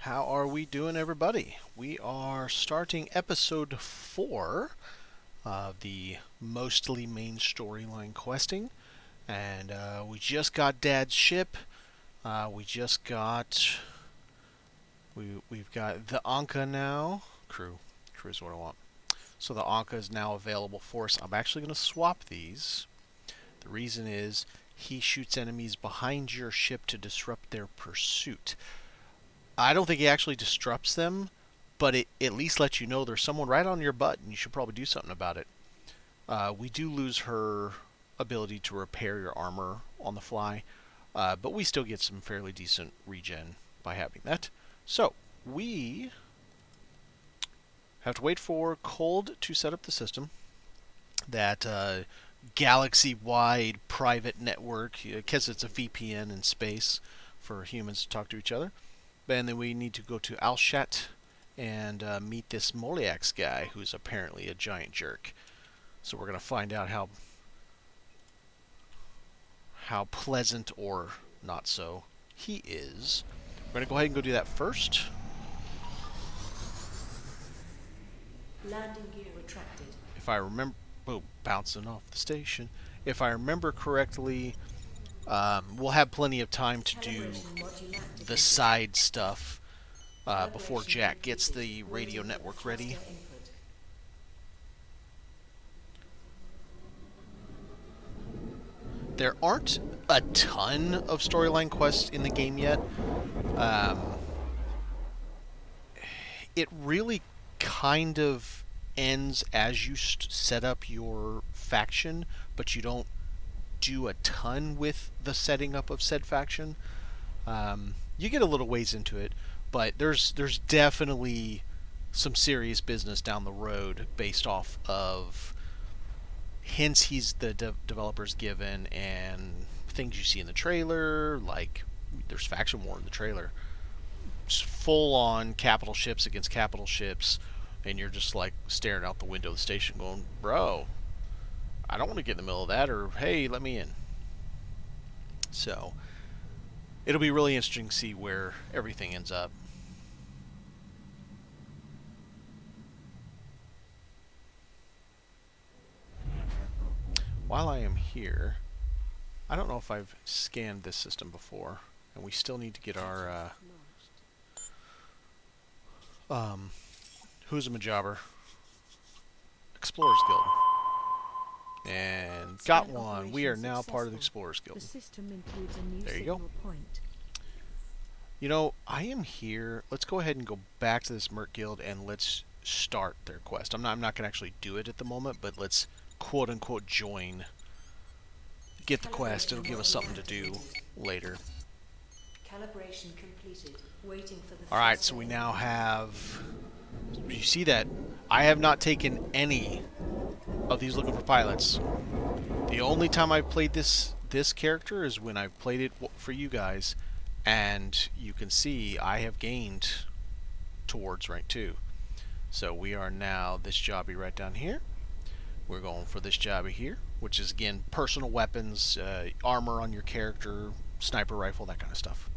How are we doing, everybody? We are starting episode 4 of the mostly main storyline questing, and we just got Dad's ship. We've got the Anka now. Crew is what I want. So the Anka is now available for us. I'm actually going to swap these. The reason is he shoots enemies behind your ship to disrupt their pursuit. I don't think he actually disrupts them, but it at least lets you know there's someone right on your butt, and you should probably do something about it. We do lose her ability to repair your armor on the fly, but we still get some fairly decent regen by having that. So, we have to wait for Cold to set up the system. That galaxy-wide private network, because it's a VPN in space for humans to talk to each other. And then we need to go to Alshat and meet this Molyax guy, who's apparently a giant jerk. So we're going to find out how pleasant or not so he is. We're going to go ahead and go do that first. Landing gear retracted. If I remember... Oh, bouncing off the station. If I remember correctly, we'll have plenty of time to do the side stuff before Jack gets the radio network ready. There aren't a ton of storyline quests in the game yet. It really kind of ends as you set up your faction, but you don't do a ton with the setting up of said faction. You get a little ways into it, but there's definitely some serious business down the road based off of hints the developer's given and things you see in the trailer. Like there's faction war in the trailer, just full on capital ships against capital ships, and you're just like staring out the window of the station going, bro, I don't want to get in the middle of that, or hey, let me in. So it'll be really interesting to see where everything ends up. While I am here, I don't know if I've scanned this system before, and we still need to get our who's a Majobber? Explorers Guild. And got one. We are now part of the Explorers Guild. There you go. You know, I am here. Let's go ahead and go back to this Merc Guild and let's start their quest. I'm not going to actually do it at the moment, but let's quote-unquote join. Get the quest. It'll give us something to do later. Calibration completed. Waiting for the Alright, so we now have... You see that? I have not taken any of these looking for pilots. The only time I've played this character is when I've played it for you guys, and you can see I have gained towards rank 2. So we are now this jobby right down here. We're going for this jobby here, which is again personal weapons, armor on your character, sniper rifle, that kind of stuff.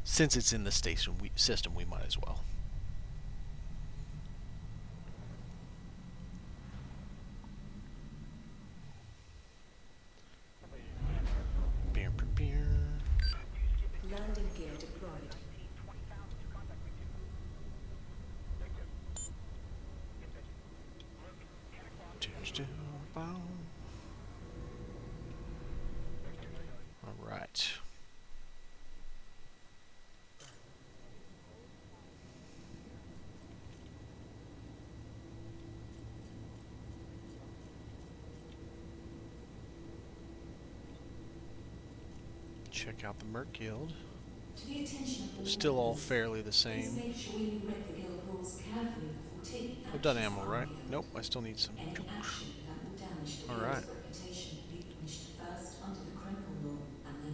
Since it's in the system, we might as well. Landing gear deployed. All right. Check out the Merc Guild. Still all fairly the same. I've done ammo, right? Nope, I still need some jukes. Alright.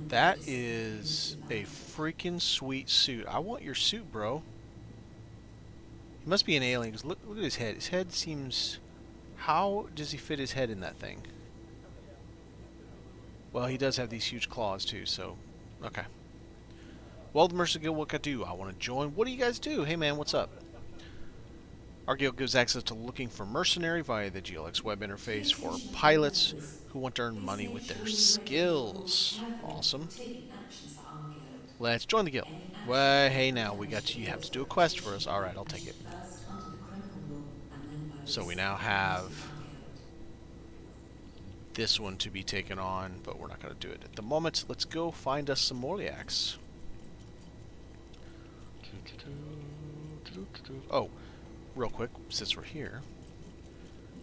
That is a freaking sweet suit. I want your suit, bro. He must be an alien, because look at his head. His head seems... How does he fit his head in that thing? Well, he does have these huge claws, too, so Okay. Well, the Mercer Guild, what can I do? I want to join. What do you guys do? Hey, man, what's up? Our guild gives access to looking for mercenary via the GLX web interface for Communication pilots orders. who want to earn Please money make with sure their you register or skills. carefully Awesome. taking actions for our guild. Let's join the guild. Any action Well, hey taken now, we got you have demonstrates to do a quest for us. reputation Alright, I'll and take should it. first under the criminal law and then by So we risk now be admitted to have our guild. this one to be taken on, but we're not going to do it at the moment. Let's go find us some Molyax. Oh, real quick, since we're here,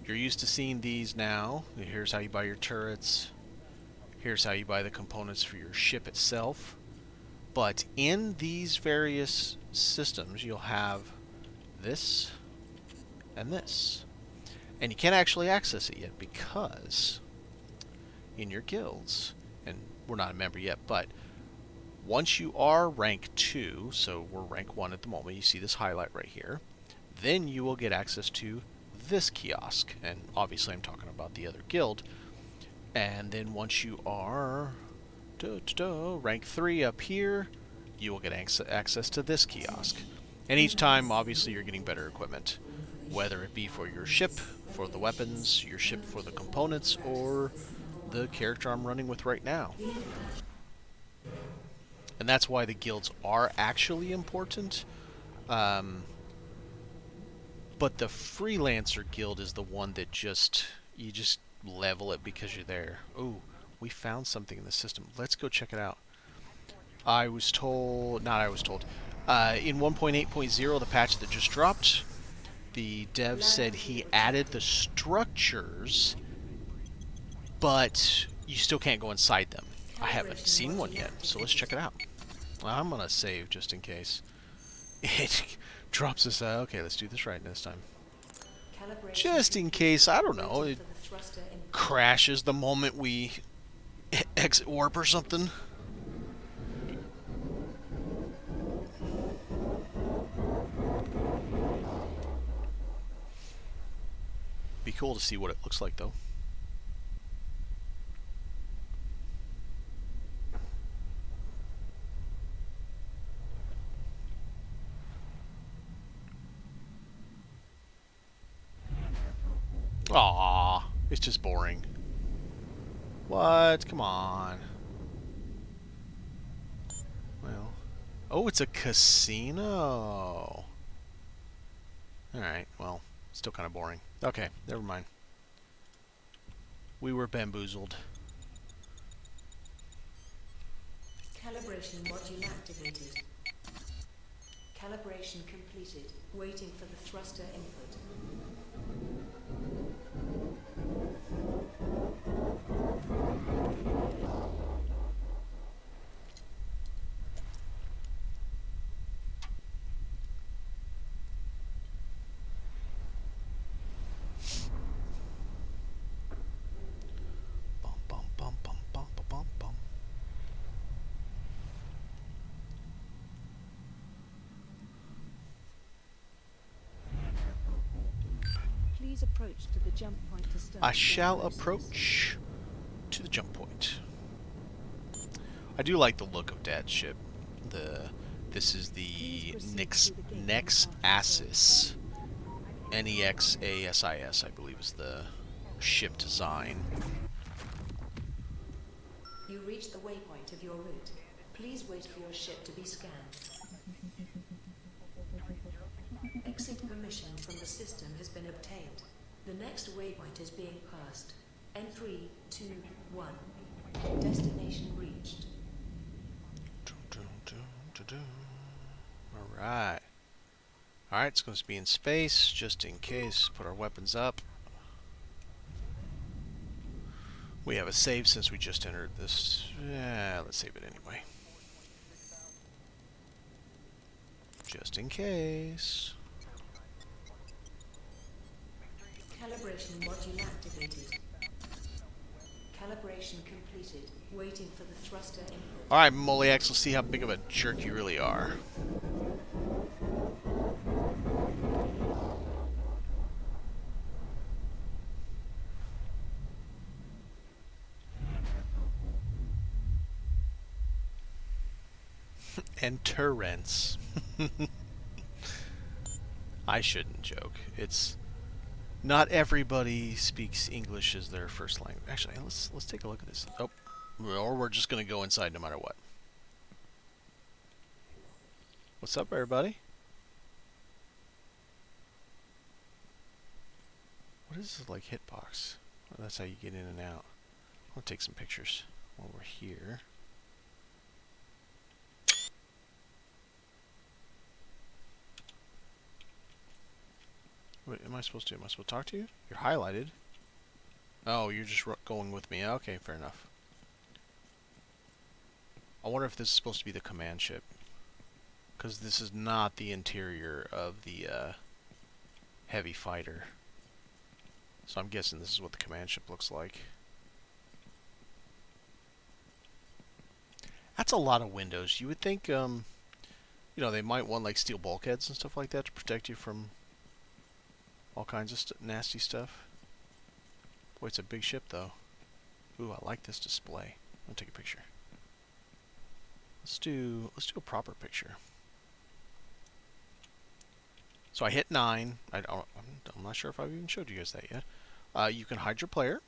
you're used to seeing these now. Here's how you buy your turrets. Here's how you buy the components for your ship itself. But in these various systems, you'll have this and this. And you can't actually access it yet because in your guilds, and we're not a member yet, but once you are rank 2, so we're rank 1 at the moment, you see this highlight right here, then you will get access to this kiosk. And obviously I'm talking about the other guild. And then once you are rank 3 up here, you will get access to this kiosk. And each time, obviously, you're getting better equipment, whether it be for your ship, for the weapons, your ship for the components, or the character I'm running with right now. And that's why the guilds are actually important. But the freelancer guild is the one that you just level it because you're there. Ooh, we found something in the system. Let's go check it out. In 1.8.0, the patch that just dropped, the dev said he added the structures, but you still can't go inside them. I haven't seen one yet, so let's check it out. I'm gonna save just in case. It drops us. Okay, let's do this right this time. Just in case, I don't know, it crashes the moment we exit warp or something. Be cool to see what it looks like, though. Aww, it's just boring. What? Come on. Well, oh, it's a casino. Alright, well, still kind of boring. Okay, never mind. We were bamboozled. Calibration module activated. Calibration completed. Waiting for the thruster input. Bum, bum, bum, bum, bum, bum, bum. Please approach to the jump point to start. I shall approach to the jump point. I do like the look of Dad's ship. This is the Nexasis. Nexasis, I believe, is the ship design. You reach the waypoint of your route. Please wait for your ship to be scanned. Exit permission from the system has been obtained. The next waypoint is being passed. N3, 2, 1. Destination reached. Alright. Alright, it's going to be in space, just in case. Put our weapons up. We have a save since we just entered this. Yeah, let's save it anyway. Just in case. Calibration module activated. Calibration completed. Waiting for the thruster input. Alright, Molyax, let's see how big of a jerk you really are. And Torrents. I shouldn't joke. It's not everybody speaks English as their first language. Actually, let's take a look at this. Oh, or we're just gonna go inside no matter what. What's up, everybody? What is this like hitbox? Oh, that's how you get in and out. I'll take some pictures while we're here. What am I supposed to do? Am I supposed to talk to you? You're highlighted. Oh, you're just going with me. Okay, fair enough. I wonder if this is supposed to be the command ship. Because this is not the interior of the heavy fighter. So I'm guessing this is what the command ship looks like. That's a lot of windows. You would think, you know, they might want like steel bulkheads and stuff like that to protect you from all kinds of nasty stuff. Boy, it's a big ship though. Ooh, I like this display. I'll take a picture. Let's do a proper picture. So I hit 9. I'm not sure if I've even showed you guys that yet. You can hide your player.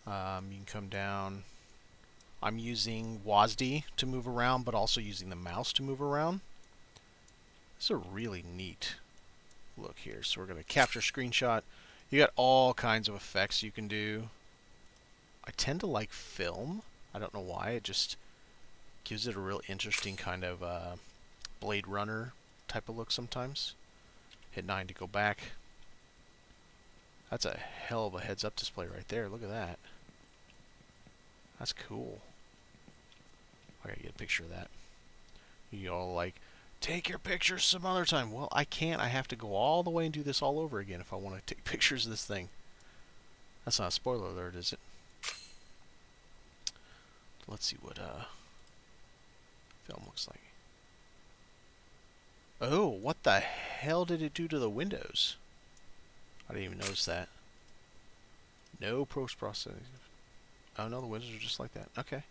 You can come down. I'm using WASD to move around, but also using the mouse to move around. This is a really neat look here. So we're going to capture screenshot. You got all kinds of effects you can do. I tend to like film. I don't know why. It just gives it a real interesting kind of Blade Runner type of look sometimes. Hit 9 to go back. That's a hell of a heads-up display right there. Look at that. That's cool. I gotta get a picture of that. You all like, take your pictures some other time. Well, I can't. I have to go all the way and do this all over again if I want to take pictures of this thing. That's not a spoiler alert, is it? Let's see what film looks like. Oh, what the hell did it do to the windows? I didn't even notice that. No post-processing. Oh no, the windows are just like that. Okay.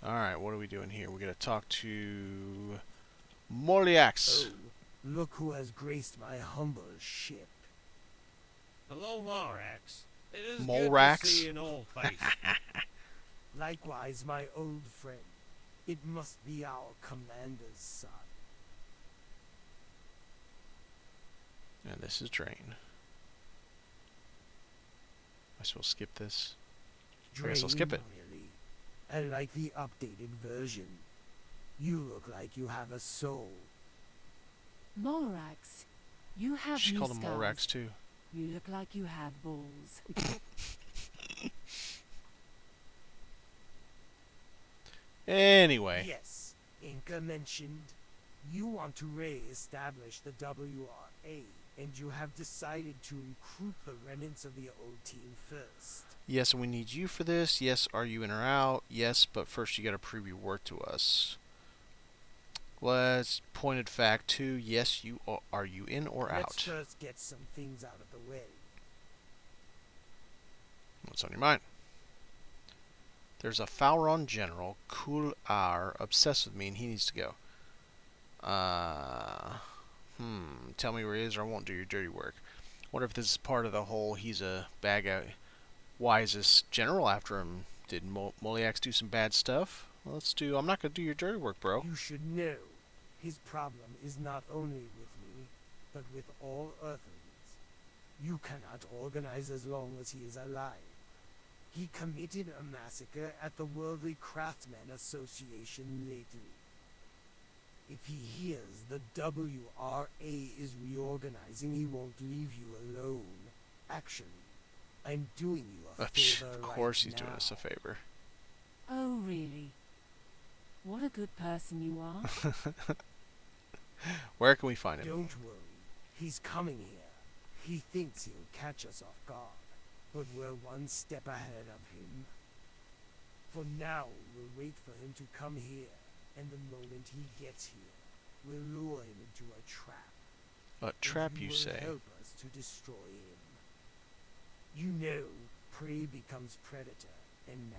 Alright, what are we doing here? We're going to talk to Molyax. Oh, look who has graced my humble ship. Hello, Molyax. It is Molyax? good to see an old face. Likewise, my old friend. It must be our commander's son. And this is Drain. Am I supposed to skip this? I guess I'll skip it. Really. I like the updated version. You look like you have a soul. Molyax, you have She new called him scars. Molyax too. You look like you have balls. Anyway. Yes, Inca mentioned you want to re-establish the WRA, and you have decided to recruit the remnants of the old team first. Yes, and we need you for this. Yes, are you in or out? Yes, but first you got to prove your worth to us. Let's pointed fact 2. Yes, you are you in or out? Let's first get some things out of the way. What's on your mind? There's a Fauron general, Kul-Ar, obsessed with me, and he needs to go. Tell me where he is, or I won't do your dirty work. Wonder if this is part of the whole he's a bad guy. Why is this general after him? Did Molyax do some bad stuff? Well, let's do. I'm not gonna do your dirty work, bro. You should know, his problem is not only with me, but with all Earthlings. You cannot organize as long as he is alive. He committed a massacre at the Worldly Craftsmen Association lately. If he hears the WRA is reorganizing, he won't leave you alone. Actually, I'm doing you a favor Of course he's right doing now. us a favor. Oh, really? What a good person you are. Where can we find him? Don't worry, he's coming here. He thinks he'll catch us off guard, but we're one step ahead of him. For now, we'll wait for him to come here, and the moment he gets here, we'll lure him into a trap. A trap, And you will say? help us to destroy him. You know, prey becomes predator, and now...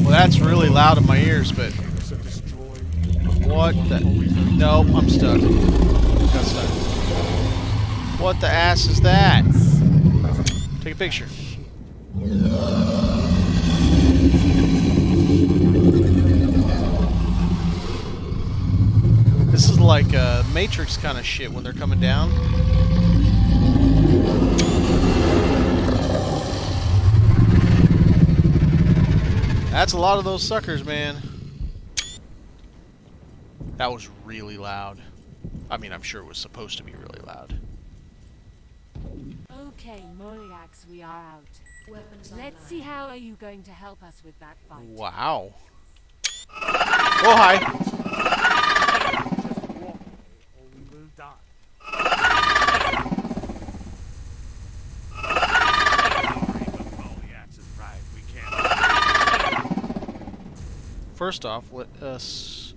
Well, that's really loud in my ears, but what the... Nope, I'm stuck. Got stuck. What the ass is that? Take a picture. This is like Matrix kind of shit when they're coming down. That's a lot of those suckers, man. That was really loud. I mean, I'm sure it was supposed to be really loud. Okay, Molyax, we are out. Weapons Let's see how are you going to help us with that fight. Wow. Oh, hi. Just walk away, or we will die. Sorry, but Molyax is right. We can't. First off, let us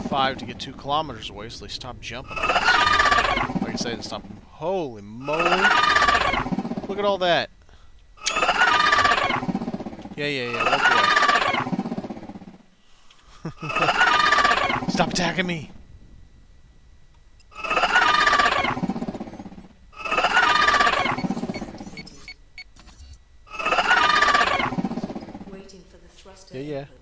5 to get 2 kilometers away, so they stop jumping on us. Like I said, stop them. Holy moly. Look at all that. Yeah, walk away. Stop attacking me. Waiting for the thruster Yeah. input.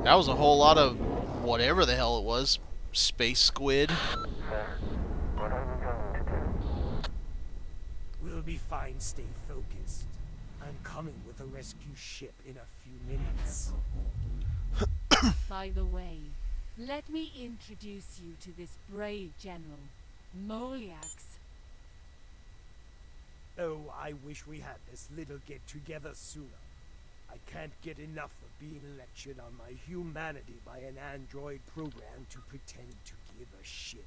That was a whole lot of whatever the hell it was. Space squid. We'll be fine, stay focused. I'm coming with a rescue ship in a few minutes. By the way, let me introduce you to this brave general, Molyax. Oh, I wish we had this little get-together sooner. I can't get enough of being lectured on my humanity by an android program to pretend to give a shit.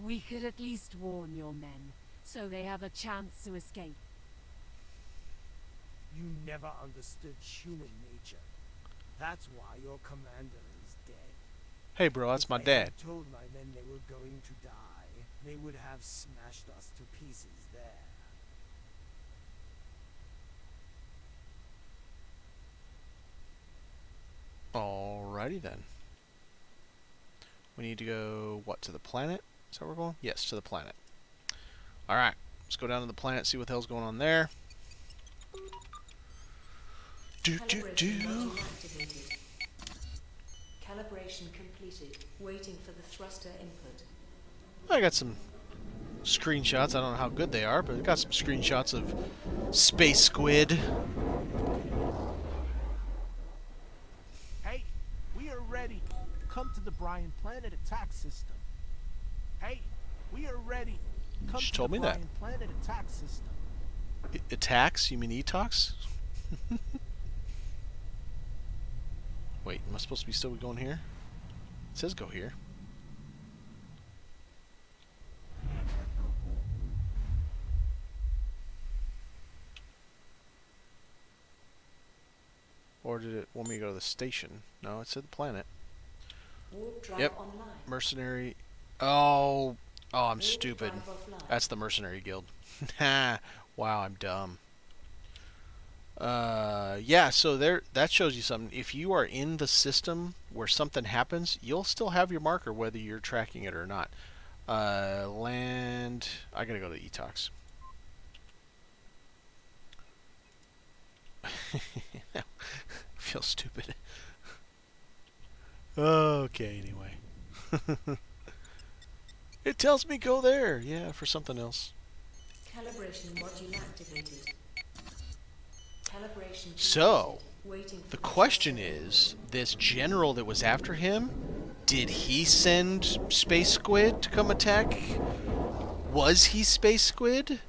We could at least warn your men, so they have a chance to escape. You never understood human nature. That's why your commander is dead. Hey, bro, that's If my I dad. had told my men they were going to die, they would have smashed us to pieces there. Alrighty then. We need to go, what, to the planet? Is that where we're going? Yes, to the planet. Alright, let's go down to the planet, see what the hell's going on there. Calibration module activated. Calibration completed. Waiting for the thruster input. I got some screenshots. I don't know how good they are, but I got some screenshots of Space Squid. Hey, we are ready. Come to the Brian Planet attack system. Hey, we are ready. Come She to told the me that. Brian Planet attack system. Attacks? You mean Etox? Wait, am I supposed to be still going here? It says go here. Or did it want me to go to the station? No, it said the planet. Warp drive Yep. online. Mercenary. Oh, I'm Warp stupid. drive offline. That's the Mercenary Guild. Ha! Wow, I'm dumb. Yeah, so there, that shows you something. If you are in the system where something happens, you'll still have your marker whether you're tracking it or not. Land. I gotta go to Etox. Feel stupid. Okay, anyway. It tells me go there. Yeah, for something else. Calibration module activated. Calibration So, completed. Waiting for the question is, this general that was after him, did he send Space Squid to come attack? Was he Space Squid?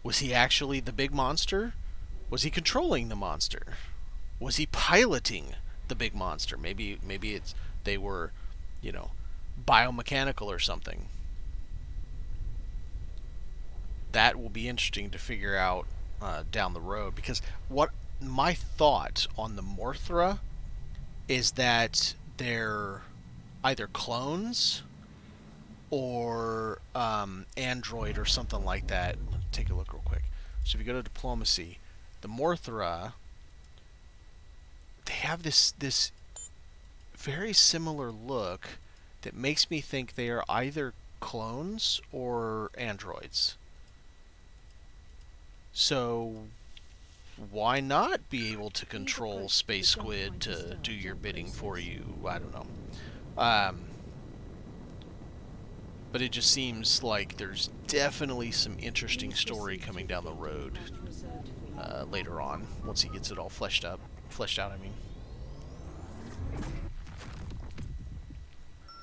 Was he actually the big monster? Was he controlling the monster? Was he piloting the big monster? Maybe it's they were, you know, biomechanical or something. that will be interesting to figure out down the road. Because what my thought on the Morthra is that they're either clones or android or something like that. Let's take a look real quick. So if you go to diplomacy, the Morthra, they have this very similar look that makes me think they are either clones or androids. So why not be able to control Space Squid to do your bidding for you? I don't know. But it just seems like there's definitely some interesting story coming down the road later on, once he gets it all fleshed out. I mean.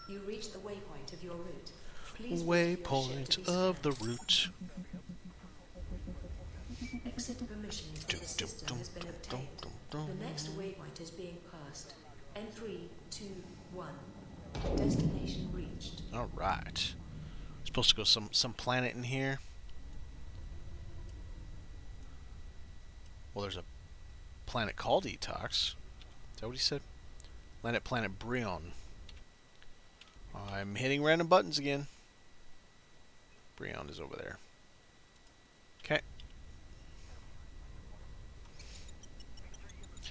You reach the waypoint of your route. Please Waypoint of the route. Exit permission from the system has been obtained. The next waypoint is being passed. N3, 2, 1. Destination reached. All right. Supposed to go some planet in here. Well, there's a planet called Etox. Is that what he said? Planet Brion. I'm hitting random buttons again. Brion is over there. Okay.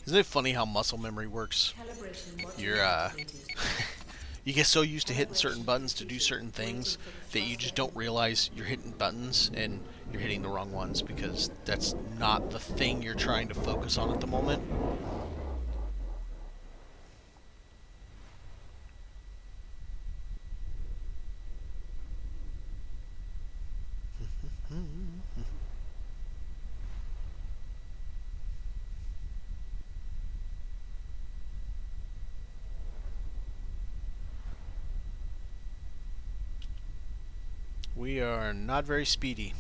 Isn't it funny how muscle memory works? You're you get so used to hitting certain buttons to do certain things that you just don't realize you're hitting buttons and you're hitting the wrong ones because that's not the thing you're trying to focus on at the moment. We are not very speedy.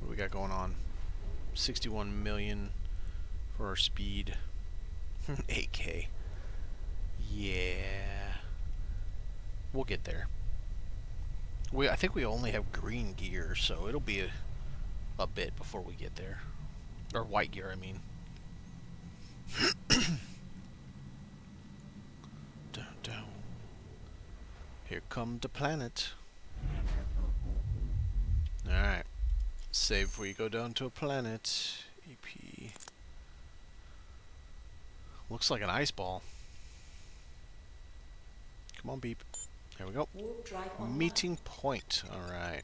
What do we got going on? 61 million for our speed. 8K. Yeah. We'll get there. I think we only have green gear, so it'll be a bit before we get there. Or white gear, I mean. Down, down. Here come the planet. Alright. Save before you go down to a planet. EP. Looks like an ice ball. Come on, beep. There we go. Warp drive online. Meeting point. Alright.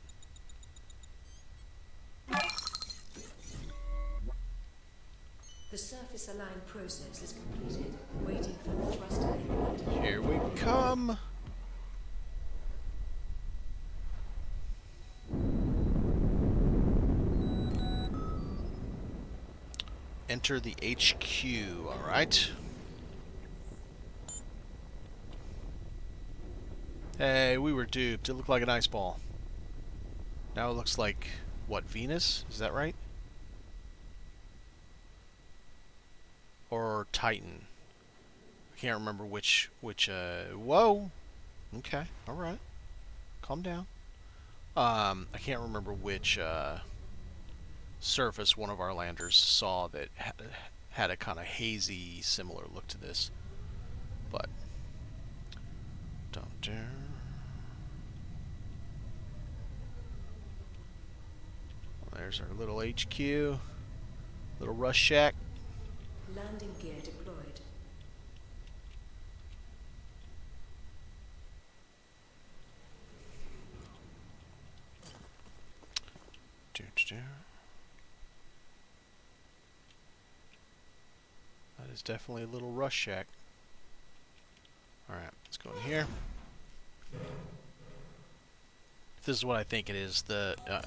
The surface align process is completed. Waiting for the thruster input. Here we come. Enter the HQ, alright. Hey, we were duped. It looked like an ice ball. Now it looks like, what, Venus? Is that right? Or Titan? I can't remember which, whoa! Okay, alright. Calm down. I can't remember which, surface one of our landers saw that had a kind of hazy, similar look to this. But there's our little HQ, little rush shack. Landing gear deployed. That is definitely a little rush shack. Alright, let's go in here. This is what I think it is. I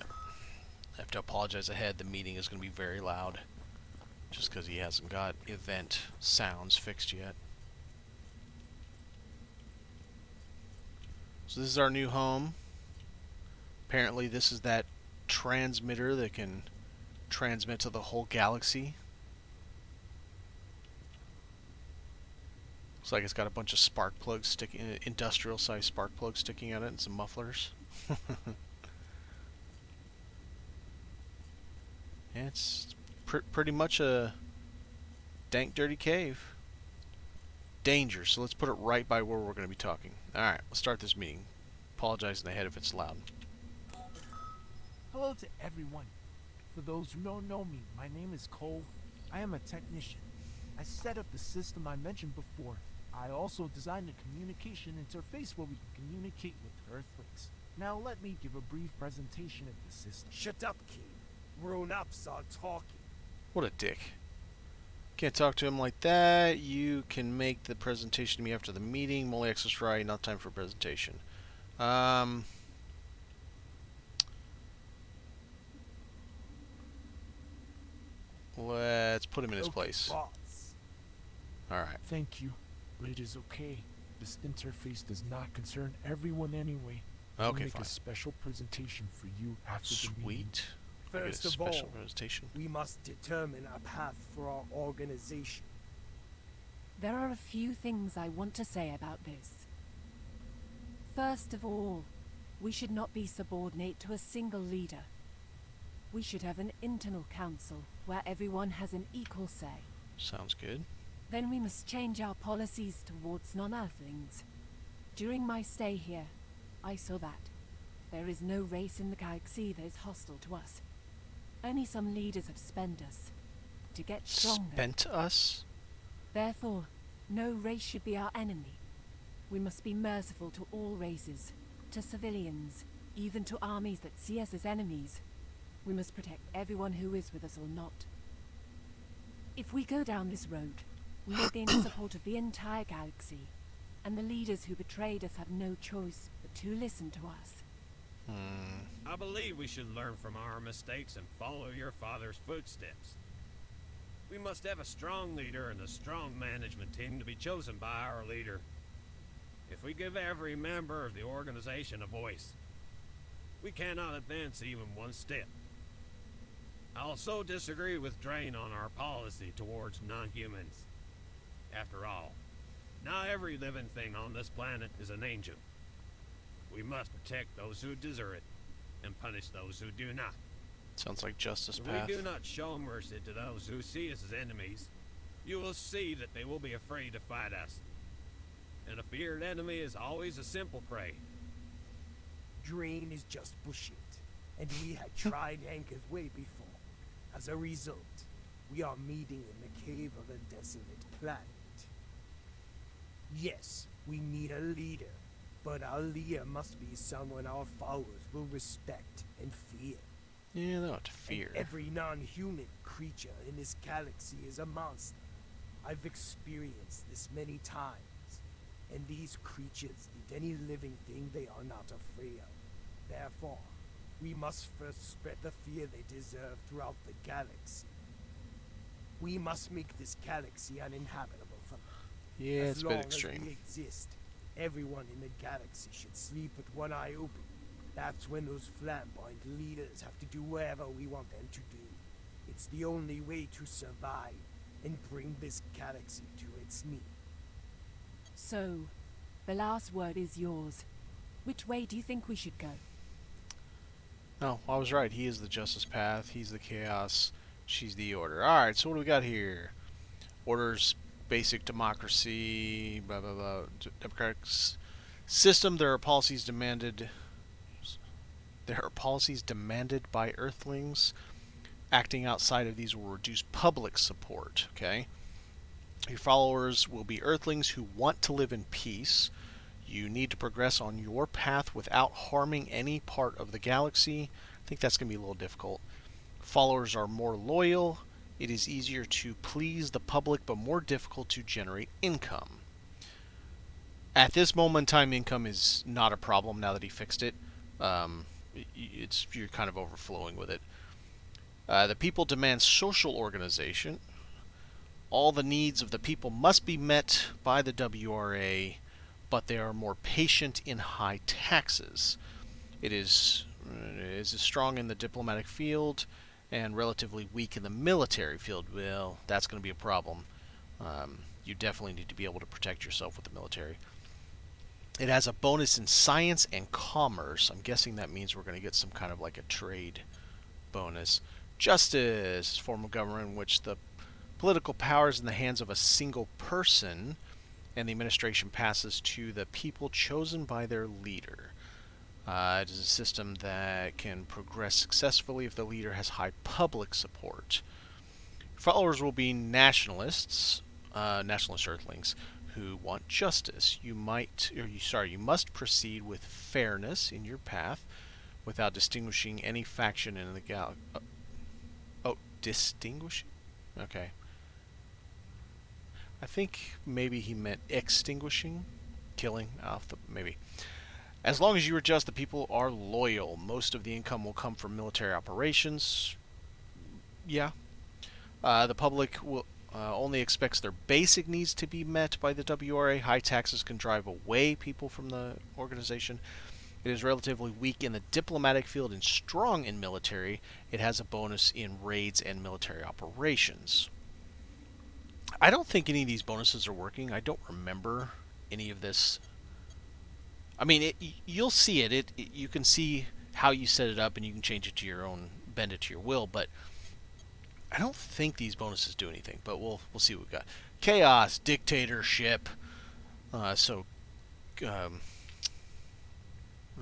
have to apologize ahead. The meeting is going to be very loud. Just because he hasn't got event sounds fixed yet. So this is our new home. Apparently this is that transmitter that can transmit to the whole galaxy. Looks like it's got a bunch of spark plugs sticking, industrial sized spark plugs sticking out of it, and some mufflers. It's pretty much a dank, dirty cave. Danger, so let's put it right by where we're going to be talking. Alright, let's start this meeting. Apologize in the head if it's loud. Hello to everyone. For those who don't know me, my name is Cole. I am a technician. I set up the system I mentioned before. I also designed a communication interface where we can communicate with Earthlings. Now let me give a brief presentation of the system. Shut up, kid. Grown-ups are talking. What a dick. Can't talk to him like that. You can make the presentation to me after the meeting. Molyax is right. Not time for a presentation. Let's put him in his place. Boss. Alright. Thank you, but it is okay. This interface does not concern everyone anyway. I'll Okay, make fine. a special presentation for you after the meeting. Sweet. I get a First of special all, presentation. we must determine a path for our organization. There are a few things I want to say about this. First of all, we should not be subordinate to a single leader. We should have an internal council where everyone has an equal say. Sounds good. Then we must change our policies towards non-Earthlings. During my stay here, I saw that. There is no race in the galaxy that is hostile to us. Only some leaders have spent us to get stronger. Spent us? Therefore, no race should be our enemy. We must be merciful to all races, to civilians, even to armies that see us as enemies. We must protect everyone who is with us or not. If we go down this road, we will gain the support of the entire galaxy, and the leaders who betrayed us have no choice but to listen to us. I believe we should learn from our mistakes and follow your father's footsteps. We must have a strong leader and a strong management team to be chosen by our leader. If we give every member of the organization a voice, we cannot advance even one step. I also disagree with Drain on our policy towards non-humans. After all, not every living thing on this planet is an angel. We must protect those who deserve it, and punish those who do not. Sounds like Justice If Path. we do not show mercy to those who see us as enemies, you will see that they will be afraid to fight us. And a feared enemy is always a simple prey. Drain is just bullshit, and we had tried Anchor's way before. As a result, we are meeting in the cave of a desolate planet. Yes, we need a leader, but our leader must be someone our followers will respect and fear. Yeah, they don't have to And fear. every non-human creature in this galaxy is a monster. I've experienced this many times. And these creatures eat any living thing they are not afraid of. Therefore, we must first spread the fear they deserve throughout the galaxy. We must make this galaxy uninhabitable for them. Yeah, As it's a long bit as extreme. we exist, everyone in the galaxy should sleep with one eye open. That's when those flamboyant leaders have to do whatever we want them to do. It's the only way to survive and bring this galaxy to its knees. So, the last word is yours. Which way do you think we should go? No, I was right. He is the Justice Path. He's the Chaos. She's the Order. Alright, so what do we got here? Order's basic democracy, blah, blah, blah. Democratic system. There are policies demanded by Earthlings. Acting outside of these will reduce public support. Okay. Your followers will be Earthlings who want to live in peace. You need to progress on your path without harming any part of the galaxy. I think that's going to be a little difficult. Followers are more loyal. It is easier to please the public, but more difficult to generate income. At this moment in time, income is not a problem now that he fixed it. You're kind of overflowing with it. The people demand social organization. All the needs of the people must be met by the WRA, but they are more patient in high taxes. It is strong in the diplomatic field and relatively weak in the military field. Well, that's going to be a problem. You definitely need to be able to protect yourself with the military. It has a bonus in science and commerce. I'm guessing that means we're going to get some kind of like a trade bonus. Justice is a form of government in which the political power is in the hands of a single person, and the administration passes to the people chosen by their leader. It is a system that can progress successfully if the leader has high public support. Followers will be nationalists, nationalist Earthlings, who want justice. You must proceed with fairness in your path, without distinguishing any faction in the distinguishing? Okay. I think maybe he meant extinguishing, killing. Maybe. As long as you are just, the people are loyal. Most of the income will come from military operations. Yeah. The public will only expects their basic needs to be met by the WRA. High taxes can drive away people from the organization. It is relatively weak in the diplomatic field and strong in military. It has a bonus in raids and military operations. I don't think any of these bonuses are working. I don't remember any of this. I mean, you'll see it. You can see how you set it up, and you can change it to your own, bend it to your will. But I don't think these bonuses do anything. But we'll see what we've got. Chaos, dictatorship.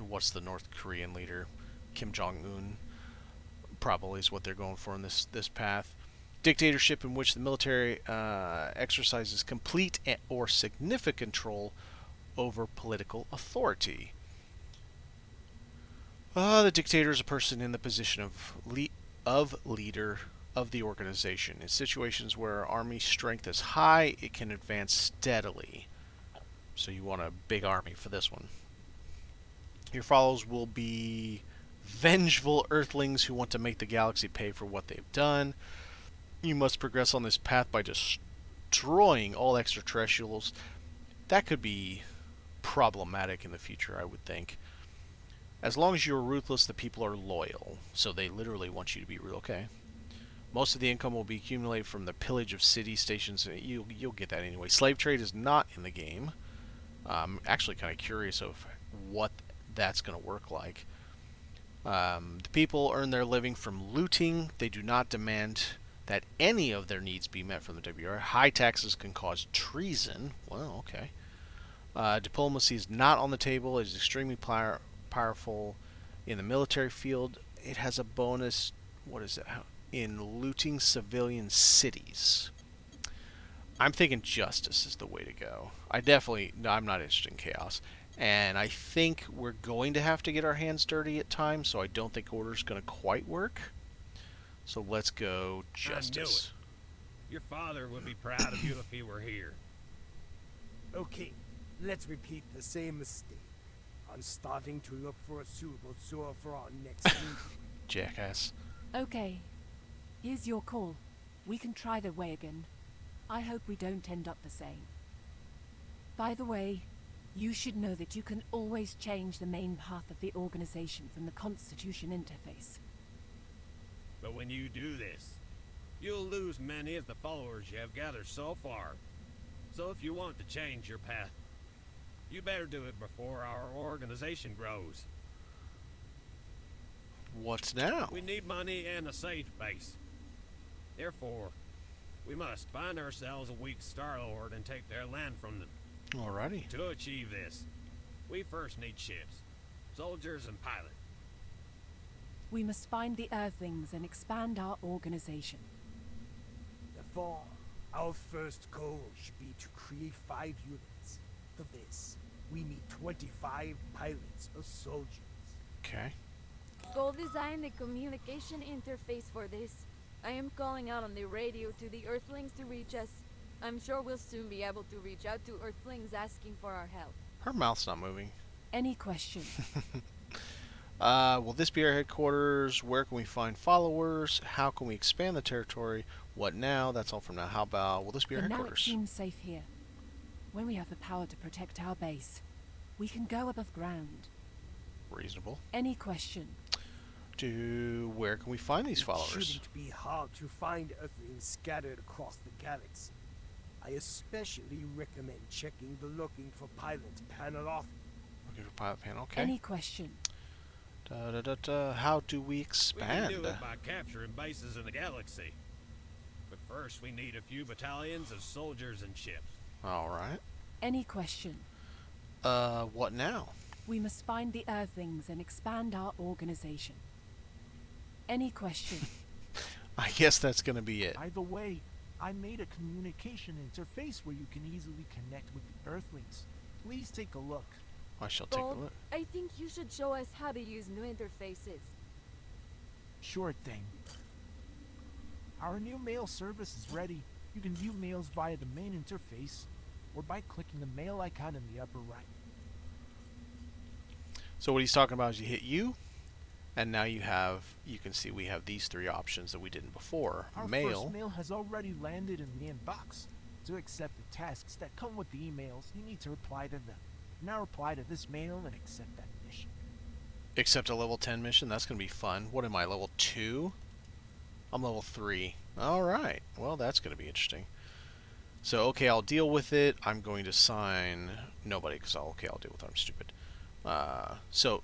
What's the North Korean leader? Kim Jong-un probably is what they're going for in this path. Dictatorship in which the military exercises complete or significant control over political authority. The dictator is a person in the position of leader of the organization. In situations where army strength is high, it can advance steadily. So you want a big army for this one. Your followers will be vengeful Earthlings who want to make the galaxy pay for what they've done. You must progress on this path by destroying all extraterrestrials. That could be problematic in the future, I would think. As long as you're ruthless, the people are loyal. So they literally want you to be real. Okay. Most of the income will be accumulated from the pillage of city stations. You'll get that anyway. Slave trade is not in the game. I'm actually kind of curious of what that's going to work like. The people earn their living from looting. They do not demand that any of their needs be met from the WR. High taxes can cause treason. Well, okay. Diplomacy is not on the table. It is extremely powerful in the military field. It has a bonus. What is it? In looting civilian cities. I'm thinking justice is the way to go. I'm not interested in chaos. And I think we're going to have to get our hands dirty at times, so I don't think order's going to quite work. So let's go justice. I knew it. Your father would be proud of you if he were here. Okay, let's repeat the same mistake. I'm starting to look for a suitable sewer for our next meeting. Jackass. Okay. Here's your call. We can try the way again. I hope we don't end up the same. By the way, you should know that you can always change the main path of the organization from the Constitution interface. But when you do this, you'll lose many of the followers you have gathered so far. So if you want to change your path, you better do it before our organization grows. What now? We need money and a safe base. Therefore, we must find ourselves a weak Star-Lord and take their land from them. Alrighty. To achieve this, we first need ships, soldiers, and pilots. We must find the Earthlings and expand our organization. Therefore, our first goal should be to create 5 units. For this, we need 25 pilots or soldiers. Okay. Go design the communication interface for this. I am calling out on the radio to the Earthlings to reach us. I'm sure we'll soon be able to reach out to Earthlings asking for our help. Her mouth's not moving. Any question? Will this be our headquarters? Where can we find followers? How can we expand the territory? What now? That's all from now. How about, will this be our Now it headquarters? seems safe here. When we have the power to protect our base, we can go above ground. Reasonable. Any question? Where can we find these It followers? shouldn't be hard to find Earthlings scattered across the galaxy. I especially recommend checking the Looking for Pilots panel often. Looking for pilot panel. Okay. Any question? How do we We can do expand? it by capturing bases in the galaxy. But first, we need a few battalions of soldiers and ships. Alright. Any question? What now? We must find the Earthlings and expand our organization. Any question? I guess that's gonna be it. By the way, I made a communication interface where you can easily connect with the Earthlings. Please take a look. I shall take a Bold, look. I think you should show us how to use new interfaces. Sure thing. Our new mail service is ready. You can view mails via the main interface or by clicking the mail icon in the upper right. So what he's talking about is you hit U, and now you can see we have these three options that we didn't before. Our Mail. first mail has already landed in the inbox. To accept the tasks that come with the emails, you need to reply to them. Now reply to this mail and accept that mission. Accept a level 10 mission. That's going to be fun. What am I, level 2? I'm level 3. Alright. Well, that's going to be interesting. So, okay, I'll deal with it. I'm going to sign nobody because I'll deal with it. I'm stupid. So,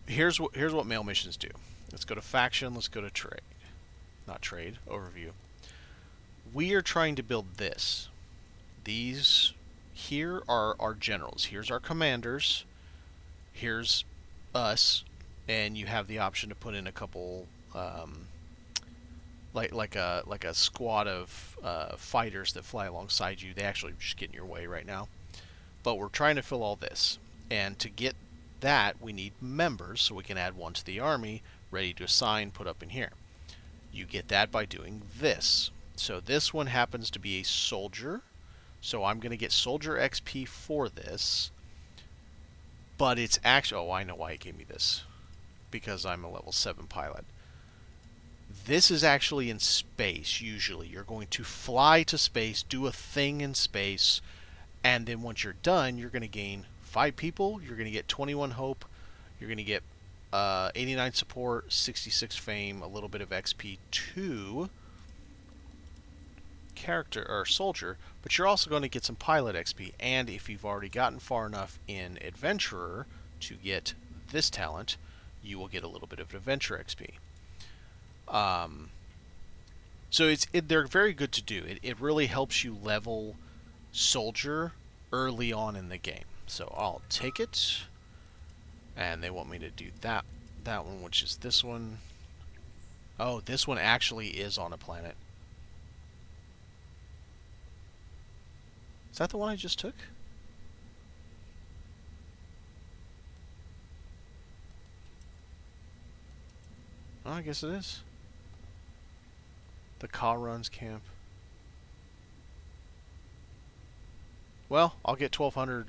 here's what mail missions do. Let's go to faction. Let's go to trade. Not trade. Overview. We are trying to build this. These here are our generals. Here's our commanders. Here's us, and you have the option to put in a couple, like a squad of fighters that fly alongside you. They actually just get in your way right now. But we're trying to fill all this, and to get that, we need members, so we can add one to the army, ready to assign, put up in here. You get that by doing this. So this one happens to be a soldier. So I'm going to get soldier XP for this. But it's actually... Oh, I know why it gave me this. Because I'm a level 7 pilot. This is actually in space, usually. You're going to fly to space, do a thing in space, and then once you're done, you're going to gain 5 people. You're going to get 21 hope. You're going to get 89 support, 66 fame, a little bit of XP to character or soldier, but you're also going to get some pilot XP, and if you've already gotten far enough in adventurer to get this talent, you will get a little bit of adventure XP. So they're very good to do. It really helps you level soldier early on in the game. So I'll take it, and they want me to do that one, which is this one. Oh, this one actually is on a planet. Is that the one I just took? Oh, I guess it is. The Ka Runs camp. Well, I'll get 1200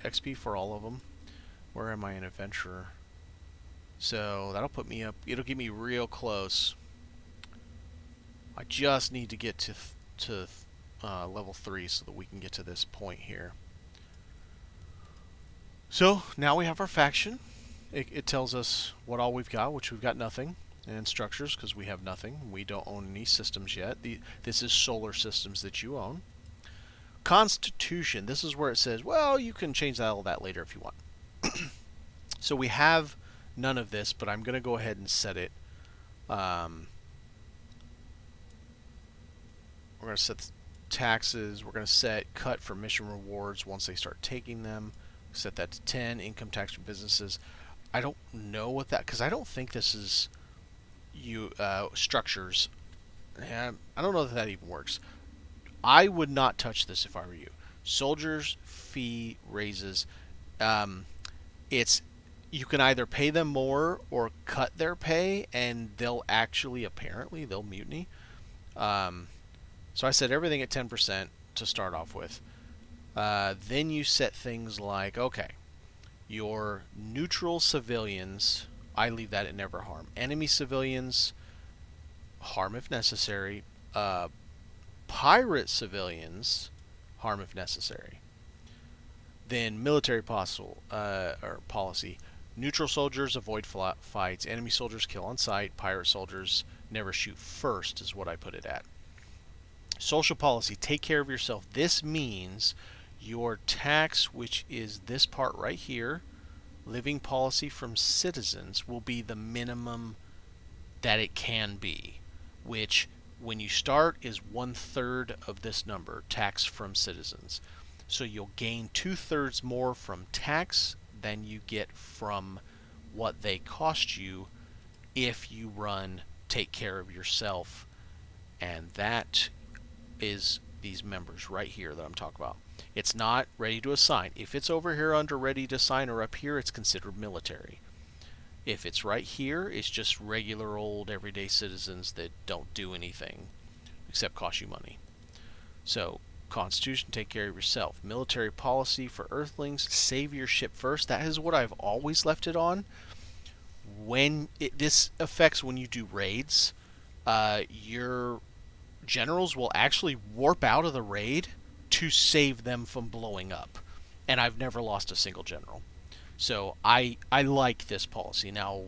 XP for all of them. Where am I in adventurer? So that'll put me up. It'll get me real close. I just need to get to level 3 so that we can get to this point here. So now we have our faction. It tells us what all we've got, which we've got nothing, and structures because we have nothing. We don't own any systems yet. This is solar systems that you own. Constitution. This is where it says, well, you can change all that later if you want. So we have none of this, but I'm going to go ahead and set it. We're going to set taxes. We're going to set cut for mission rewards once they start taking them. Set that to 10. Income tax for businesses. I don't know what that, because I don't think this is structures. I don't know that even works. I would not touch this if I were you. Soldiers fee raises. You can either pay them more or cut their pay, and they'll apparently they'll mutiny. So I set everything at 10% to start off with. Then you set things like, okay, your neutral civilians, I leave that at never harm. Enemy civilians, harm if necessary. Pirate civilians, harm if necessary. Then military policy. Neutral soldiers avoid fights. Enemy soldiers kill on sight. Pirate soldiers never shoot first is what I put it at. Social policy, take care of yourself. This means your tax, which is this part right here, living policy from citizens will be the minimum that it can be, which when you start is 1/3 of this number, tax from citizens. So you'll gain 2/3 more from tax than you get from what they cost you if you run take care of yourself. And that is these members right here that I'm talking about. It's not ready to assign. If it's over here under ready to assign or up here, it's considered military. If it's right here, it's just regular old everyday citizens that don't do anything except cost you money. So, Constitution, take care of yourself. Military policy for Earthlings, save your ship first. That is what I've always left it on. This affects when you do raids. Your generals will actually warp out of the raid to save them from blowing up. And I've never lost a single general. So I like this policy. Now,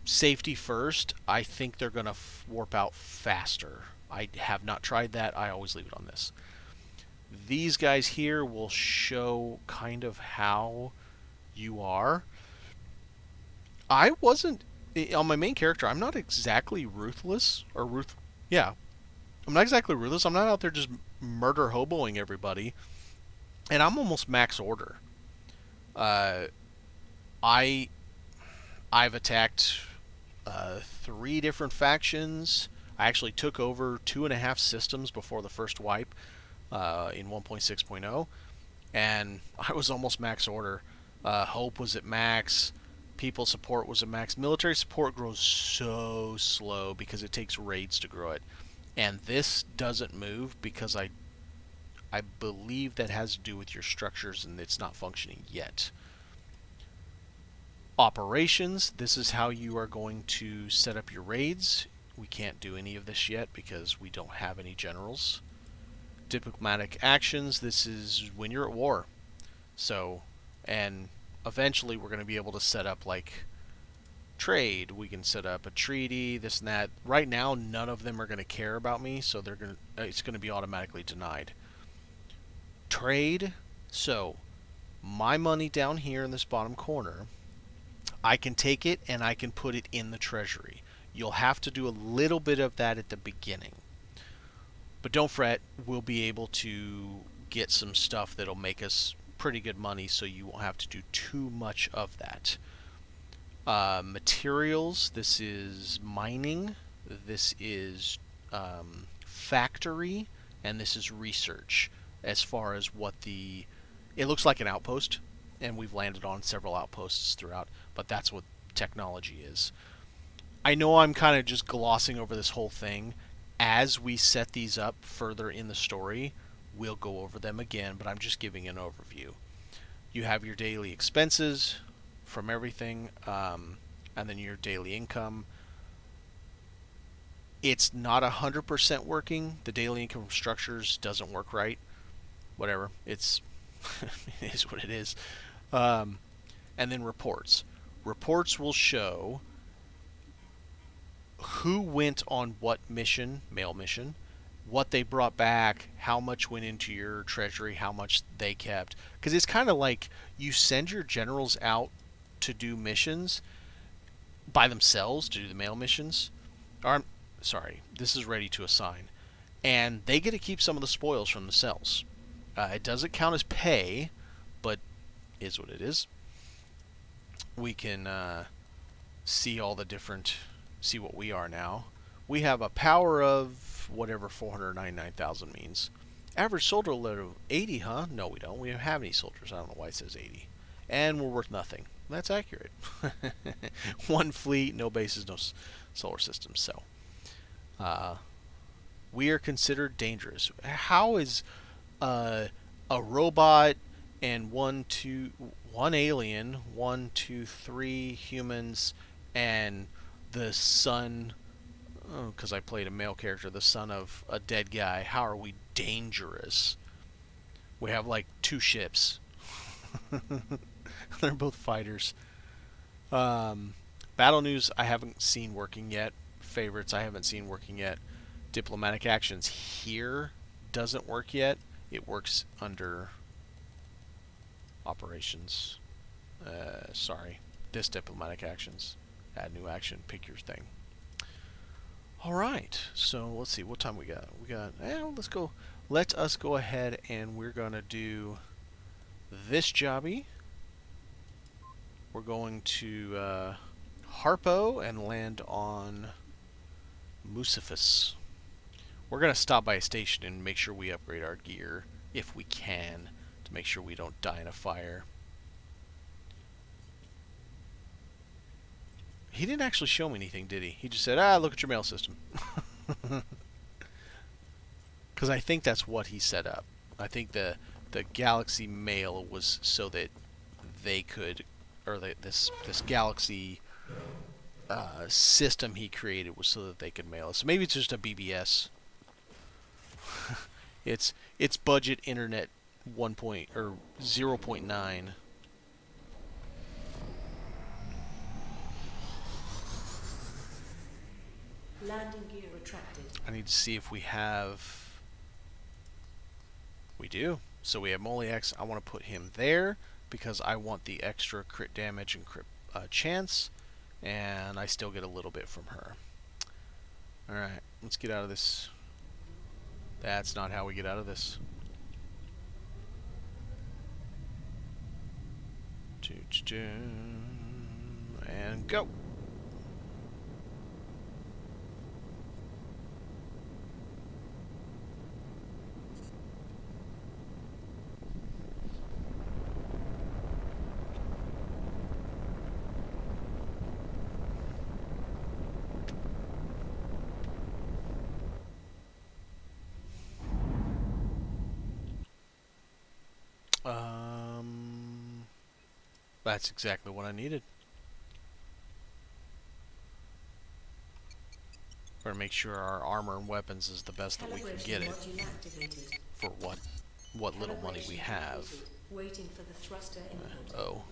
safety first, I think they're going to warp out faster. I have not tried that. I always leave it on this. These guys here will show kind of how you are. I wasn't, on my main character, I'm not exactly ruthless, yeah. I'm not exactly ruthless. I'm not out there just murder hoboing everybody. And I'm almost max order. I've attacked 3 different factions. I actually took over 2.5 systems before the first wipe in 1.6.0, and I was almost max order. Hope was at max. People support was at max. Military support grows so slow because it takes raids to grow it. And this doesn't move because I believe that has to do with your structures and it's not functioning yet. Operations, this is how you are going to set up your raids. We can't do any of this yet because we don't have any generals. Diplomatic actions, this is when you're at war. So, and eventually we're going to be able to set up like trade. We can set up a treaty, this and that. Right now, none of them are going to care about me, so it's going to be automatically denied. Trade, so my money down here in this bottom corner, I can take it and I can put it in the treasury. You'll have to do a little bit of that at the beginning. But don't fret, we'll be able to get some stuff that'll make us pretty good money, so you won't have to do too much of that. Materials, this is mining, this is factory, and this is research as far as what it looks like an outpost, and we've landed on several outposts throughout, but that's what technology is. I know I'm kind of just glossing over this whole thing. As we set these up further in the story, we'll go over them again, but I'm just giving an overview. You have your daily expenses from everything, and then your daily income. It's not 100% working. The daily income from structures doesn't work right. Whatever. It is what it is. And then reports. Reports will show who went on what mission, mail mission, what they brought back, how much went into your treasury, how much they kept. Because it's kind of like you send your generals out to do missions by themselves, to do the mail missions. This is ready to assign. And they get to keep some of the spoils from the cells. It doesn't count as pay, but is what it is. We can see all the different, see what we are now. We have a power of whatever 499,000 means. Average soldier load of 80, huh? No, we don't. We don't have any soldiers. I don't know why it says 80. And we're worth nothing. That's accurate. 1 fleet, no bases, no solar systems. So, we are considered dangerous. How is a robot and one alien, 1, 2, 3 humans, and the son, because I played a male character, the son of a dead guy, how are we dangerous? We have like 2 ships. They're both fighters. Battle news I haven't seen working yet. Favorites I haven't seen working yet. Diplomatic actions here doesn't work yet. It works under operations. Sorry. This diplomatic actions. Add new action. Pick your thing. Alright. So, let's see. What time we got? We got... let's go. Let us go ahead and we're going to do this jobby. We're going to Harpo and land on Musifus. We're going to stop by a station and make sure we upgrade our gear, if we can, to make sure we don't die in a fire. He didn't actually show me anything, did he? He just said, look at your mail system. Because I think that's what he set up. I think the Galaxy Mail was so that they could, or this Galaxy system he created was so that they could mail us. So maybe it's just a BBS. it's budget internet 0.9. Landing gear retracted. I need to see if we have... We do. So we have Molyax. I want to put him there because I want the extra crit damage and crit chance, and I still get a little bit from her. Alright, let's get out of this. That's not how we get out of this. And go! That's exactly what I needed. We're gonna make sure our armor and weapons is the best that we can get it for what little money we have. Waiting for the thruster input. Oh.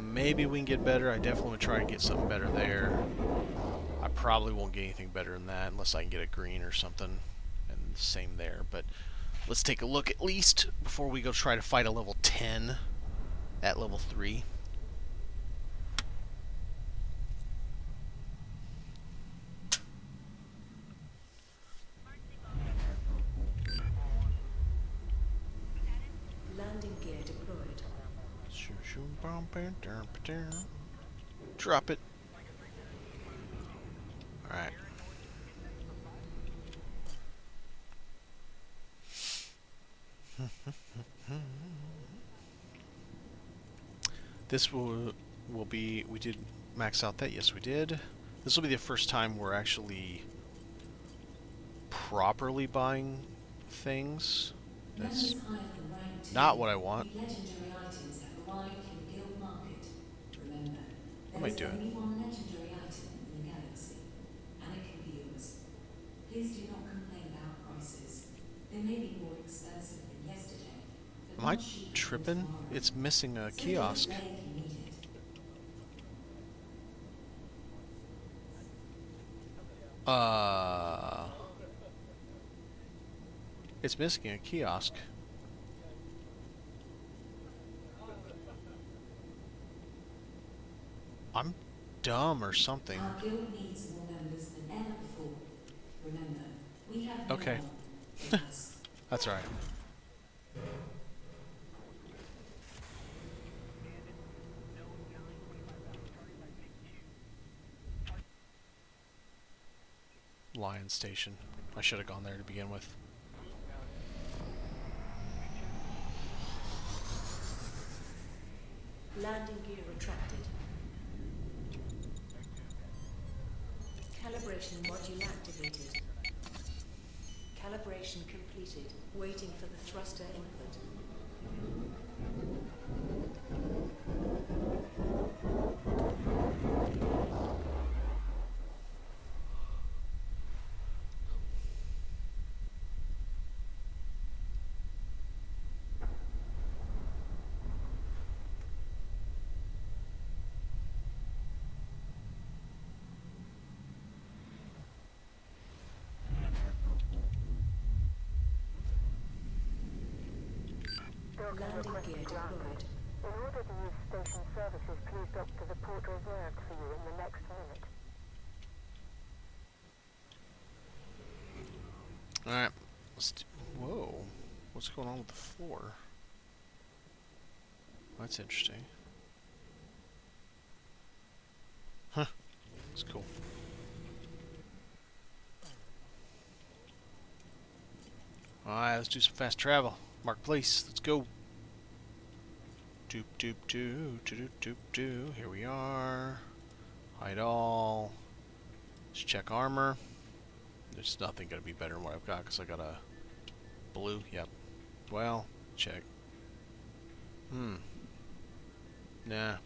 Maybe we can get better. I definitely want to try and get something better there. I probably won't get anything better than that unless I can get a green or something. And same there, but let's take a look at least before we go try to fight a level 10 at level 3. Landing gear deployed. Drop it. Alright. This will be... We did max out that. Yes, we did. This will be the first time we're actually properly buying things. That's not what I want. Legendary items have arrived from Guild Market. Remember, What am I doing? only one legendary item in the galaxy, and it can be yours. Please do not complain about prices. They may be more expensive than yesterday, but Am I not cheaper than tripping? tomorrow. It's missing a So kiosk. don't delay if you need it. It's missing a kiosk. I'm dumb or something. Our guild needs more members than ever before. Remember, we have no Okay. one but us. That's alright. Lion Station. I should have gone there to begin with. Landing gear retracted. Calibration module activated. Calibration completed. Waiting for the thruster input. Landing gear deployed. In order to use station services, please dock to the port reserved for you in the next minute. Alright. Whoa. What's going on with the floor? That's interesting. Huh. That's cool. Alright, let's do some fast travel. Mark place. Let's go. Doop doop doo doop doop doo. Here we are. Hide all. Let's check armor. There's nothing gonna be better than what I've got because I got a blue. Yep. Well, check. Nah.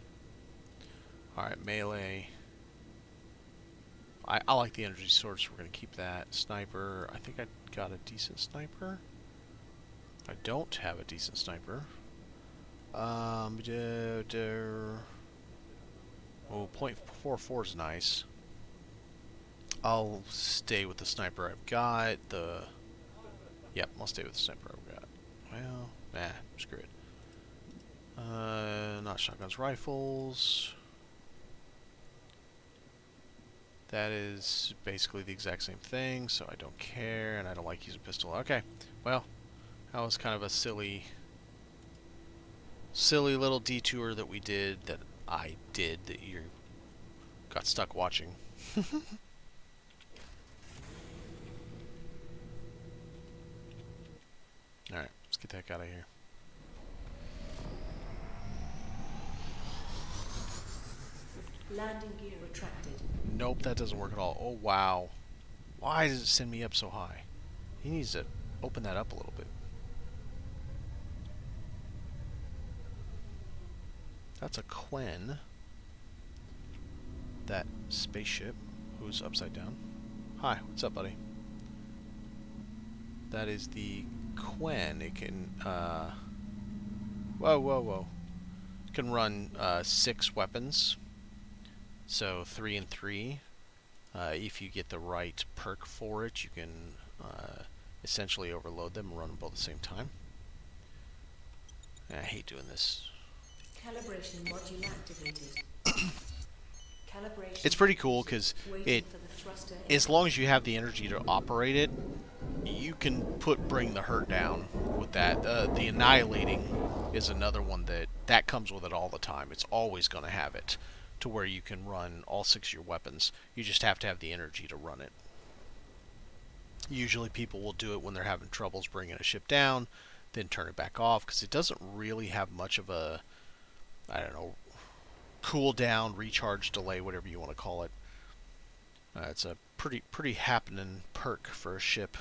Alright, melee. I like the energy sword, so we're gonna keep that. Sniper. I think I got a decent sniper. I don't have a decent sniper. Oh, .44 is nice. I'll stay with the sniper I've got. Yep, I'll stay with the sniper I've got. Well, screw it. Not shotguns, rifles. That is basically the exact same thing, so I don't care, and I don't like using pistol. Okay, well, that was kind of a silly little detour that we did, that I did, that you got stuck watching. Alright, let's get the heck out of here. Landing gear retracted. Nope, that doesn't work at all. Oh, wow. Why does it send me up so high? He needs to open that up a little bit. That's a Quen. That spaceship, who's upside down. Hi, what's up, buddy? That is the Quen. It can, whoa. It can run 6 weapons. So 3 and 3. If you get the right perk for it, you can essentially overload them and run them both at the same time. I hate doing this. Calibration module activated. Calibration. It's pretty cool because as long as you have the energy to operate it, you can bring the hurt down with that. The annihilating is another one that comes with it all the time. It's always going to have it, to where you can run all 6 of your weapons. You just have to have the energy to run it. Usually people will do it when they're having troubles bringing a ship down, then turn it back off, because it doesn't really have much of a, I don't know, cooldown, recharge, delay, whatever you want to call it. It's a pretty happening perk for a ship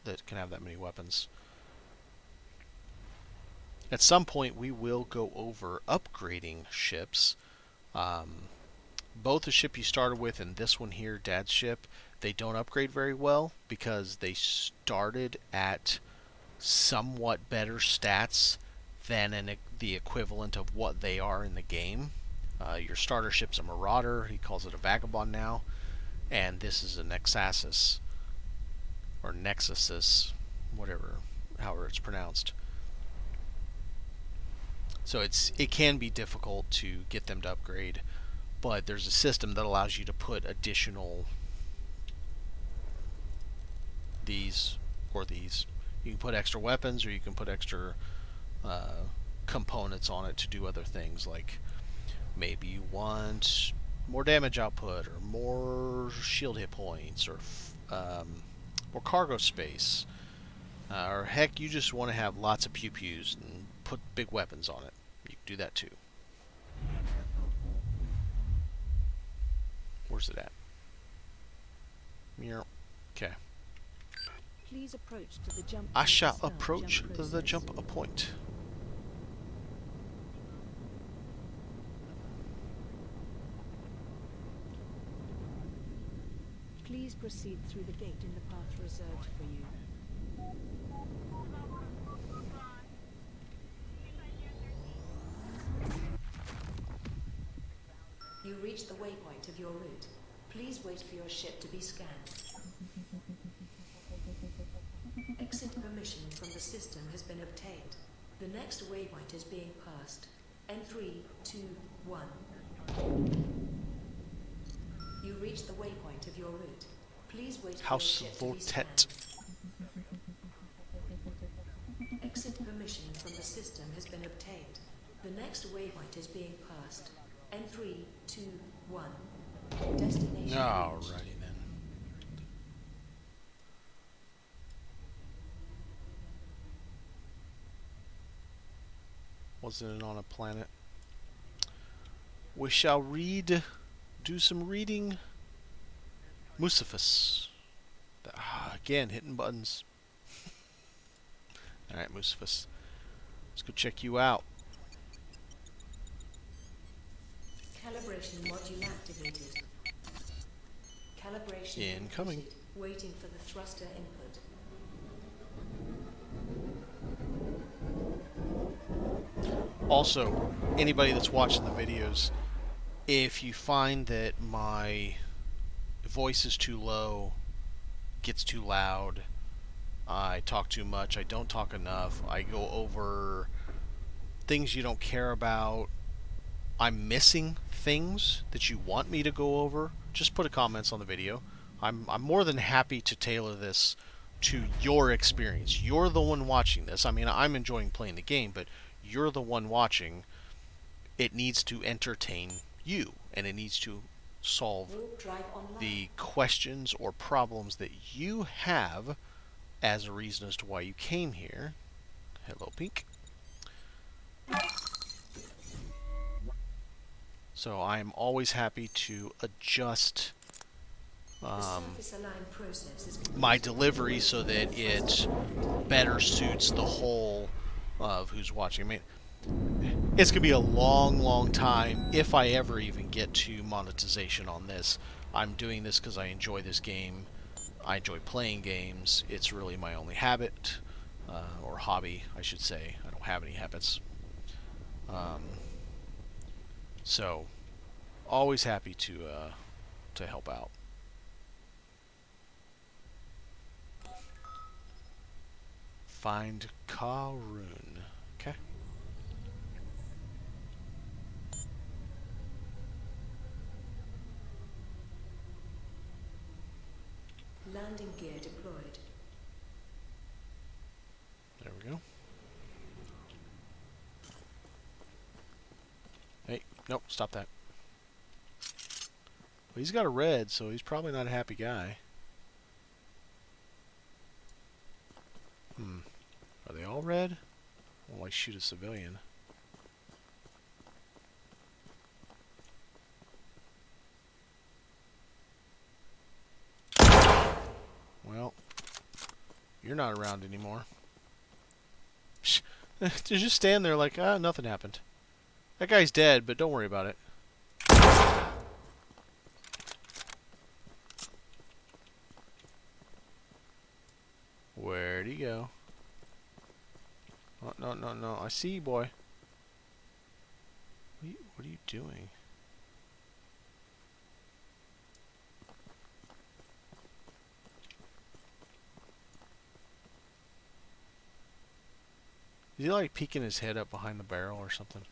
that can have that many weapons. At some point we will go over upgrading ships. Both the ship you started with and this one here, Dad's ship, they don't upgrade very well because they started at somewhat better stats than the equivalent of what they are in the game. Your starter ship's a Marauder, he calls it a Vagabond now, and this is a Nexasis, or Nexusis, however it's pronounced. So it can be difficult to get them to upgrade, but there's a system that allows you to put additional these or these. You can put extra weapons, or you can put extra components on it to do other things, like maybe you want more damage output, or more shield hit points, or more cargo space, or heck, you just want to have lots of pew-pews and put big weapons on it. You can do that too. Where's it at? Okay. Please approach to the jump. I shall approach the jump point. Please proceed through the gate in the path reserved for you. You reach the waypoint of your route. Please wait for your ship to be scanned. Exit permission from the system has been obtained. The next waypoint is being passed. In 3, 2, 1. You reach the waypoint of your route. Please wait for your House ship to be Vortet. scanned. Exit permission from the system has been obtained. The next waypoint is being passed. In 3, 2, 1. Destination reached. Alrighty then. Wasn't it on a planet? We shall do some reading. Musaphus. Again, hitting buttons. Alright, Musaphus. Let's go check you out. Calibration module activated. Calibration Incoming. completed. Waiting for the thruster input. Also, anybody that's watching the videos, if you find that my voice is too low, gets too loud, I talk too much, I don't talk enough, I go over things you don't care about, I'm missing things that you want me to go over, just put a comments on the video. I'm more than happy to tailor this to your experience. You're the one watching this. I mean, I'm enjoying playing the game, but you're the one watching. It needs to entertain you, and it needs to solve Warp drive online. the questions or problems that you have as a reason as to why you came here. Hello, Pink. So I'm always happy to adjust The surface aligned process is my delivery so that it better suits the whole of who's watching. I mean, it's going to be a long, long time if I ever even get to monetization on this. I'm doing this because I enjoy this game. I enjoy playing games. It's really my only habit, or hobby, I should say. I don't have any habits. So, always happy to help out. Find Karun. Okay. landing gear deployed. There we go. Hey, nope, stop that. Well, he's got a red, so he's probably not a happy guy. Are they all red? I won't like shoot a civilian. Well, you're not around anymore. Just stand there like, ah, nothing happened. That guy's dead, but don't worry about it. Where'd he go? Oh, no, no, no. I see you, boy. What are you doing? Is he like peeking his head up behind the barrel or something?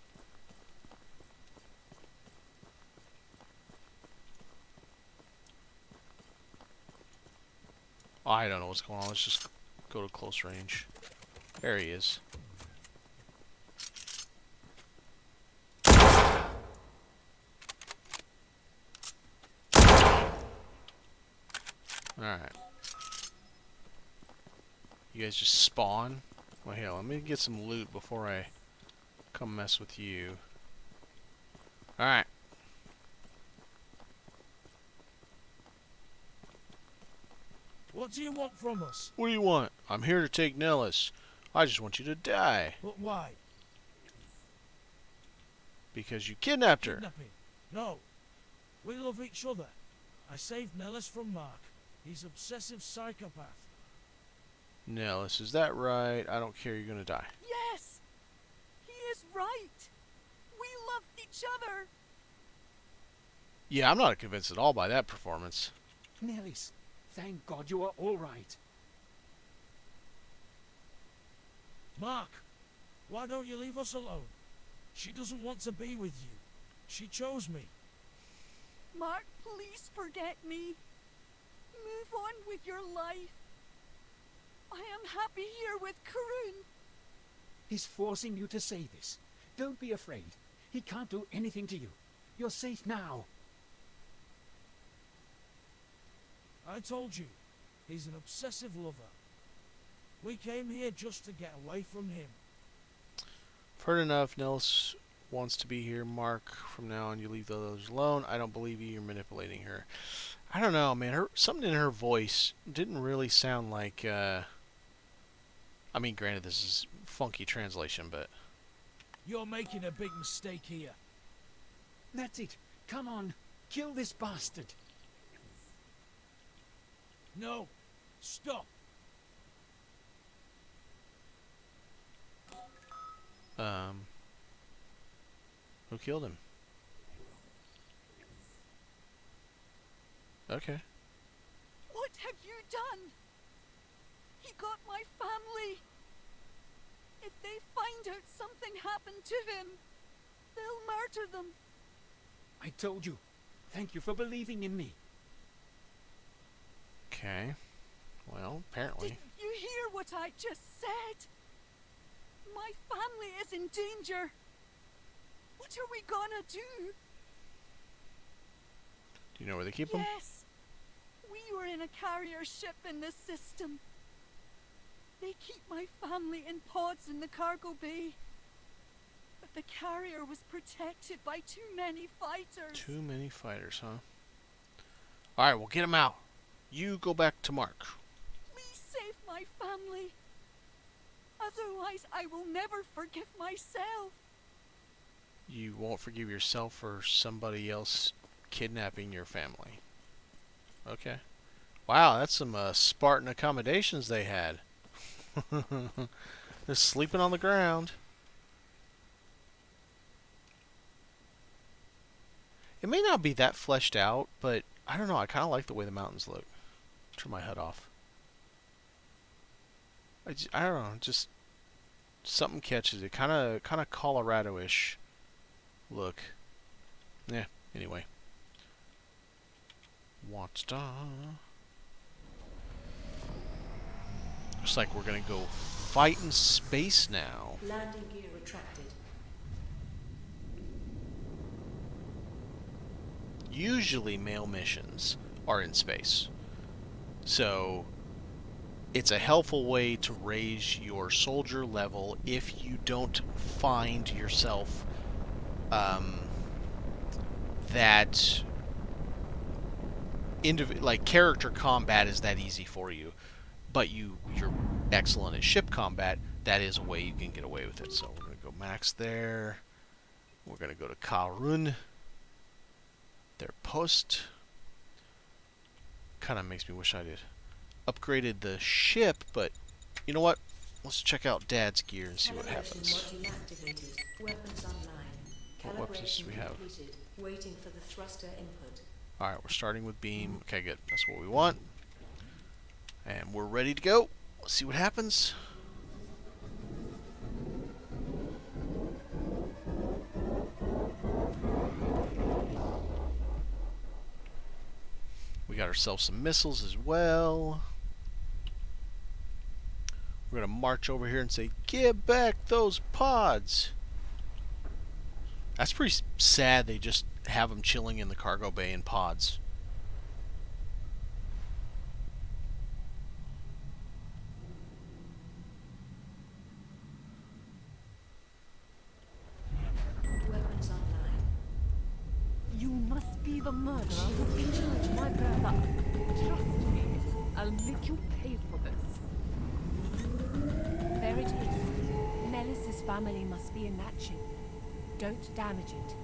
I don't know what's going on. Let's just go to close range. There he is. Alright. You guys just spawn? Well, here, let me get some loot before I come mess with you. Alright. What do you want from us? What do you want? I'm here to take Nellis. I just want you to die. But why? Because you kidnapped her. Kidnapping? No. We love each other. I saved Nellis from Mark. He's obsessive psychopath. Nellis, is that right? I don't care, you're gonna die. Yes! He is right! We loved each other! Yeah, I'm not convinced at all by that performance. Nellis, thank God you are all right. Mark, Why don't you leave us alone? She doesn't want to be with you. She chose me. Mark, please forget me. Move on with your life. I am happy here with Karun. He's forcing you to say this. Don't be afraid. He can't do anything to you. You're safe now. I told you, he's an obsessive lover. We came here just to get away from him. I've heard enough. Nellis wants to be here. Mark, from now on you leave the others alone. I don't believe you. You're manipulating her. I don't know, man. Something in her voice didn't really sound like... I mean, granted, this is funky translation, but... You're making a big mistake here. That's it. Come on. Kill this bastard. No. Stop. Who killed him? Okay. What have you done? He got my family. If they find out something happened to him, they'll murder them. I told you. Thank you for believing in me. Okay. Well, apparently. Did you hear what I just said? My family is in danger. What are we gonna do? Do you know where they keep them? Yes. We were in a carrier ship in this system. They keep my family in pods in the cargo bay. But the carrier was protected by too many fighters. Too many fighters, huh? Alright, well, get them out. You go back to Mark. Please save my family. Otherwise, I will never forgive myself. You won't forgive yourself for somebody else kidnapping your family. Okay. Wow, that's some Spartan accommodations they had. They're sleeping on the ground. It may not be that fleshed out, but I don't know. I kind of like the way the mountains look. Turn my HUD off. I don't know. Just something catches it. Kind of Colorado-ish look. Yeah. Anyway. Watchstar. Looks like we're gonna go fight in space now. Landing gear retracted. Usually male missions are in space. So it's a helpful way to raise your soldier level if you don't find yourself that like character combat is that easy for you, but you're excellent at ship combat. That is a way you can get away with it. So we're gonna go max there. We're gonna go to Karun. Their post. Kind of makes me wish I did upgraded the ship, but you know what? Let's check out Dad's gear and see what happens. Weapons online. What weapons do we have? Completed. Waiting for the thruster input. Alright, we're starting with beam. Okay, good. That's what we want. And we're ready to go. Let's see what happens. We got ourselves some missiles as well. We're going to march over here and say, "Give back those pods." That's pretty sad they just have them chilling in the cargo bay in pods. Weapons online. You must be the murderer who injured my brother. Trust me, I'll make you pay for this. There it is. Melis's family must be in that ship. Don't damage it.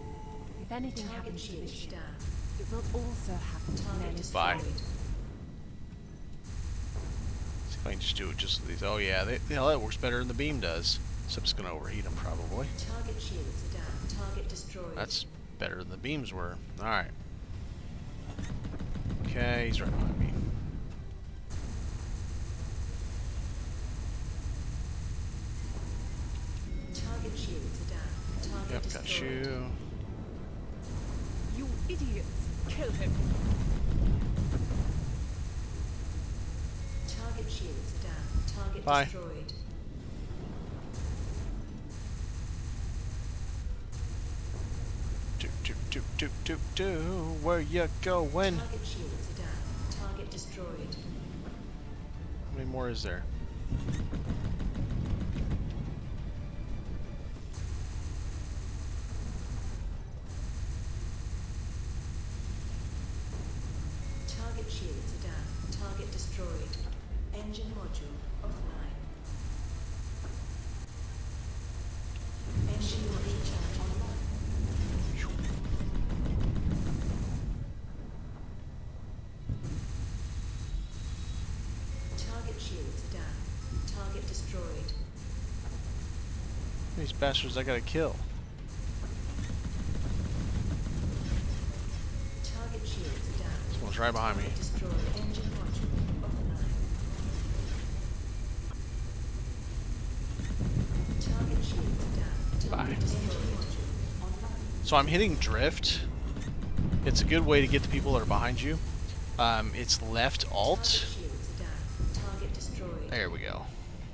If anything Target happens to the shield ship, down. it will also happen to Target Melis. Bye. destroyed. See if I can just do it just with these. Oh yeah, that works better than the beam does. Except it's going to overheat them probably. Target shields are down. Target destroyed. That's better than the beams were. Alright. Okay, he's right behind me. Target shields are down. Target Bye. destroyed. Do. Where you going? Target shields are down. Target destroyed. How many more is there? Target shields are down. Target destroyed. Engine module offline. Engine module charge online. Target shields are down. Target destroyed. These bastards I gotta kill. Target shields are down. Someone's right behind me. Target destroyed. Engine module offline. Target shields are down. Bye. Target destroyed. Module online. So I'm hitting drift. It's a good way to get the people that are behind you. It's left alt. Target shields are down. Target destroyed. There we go.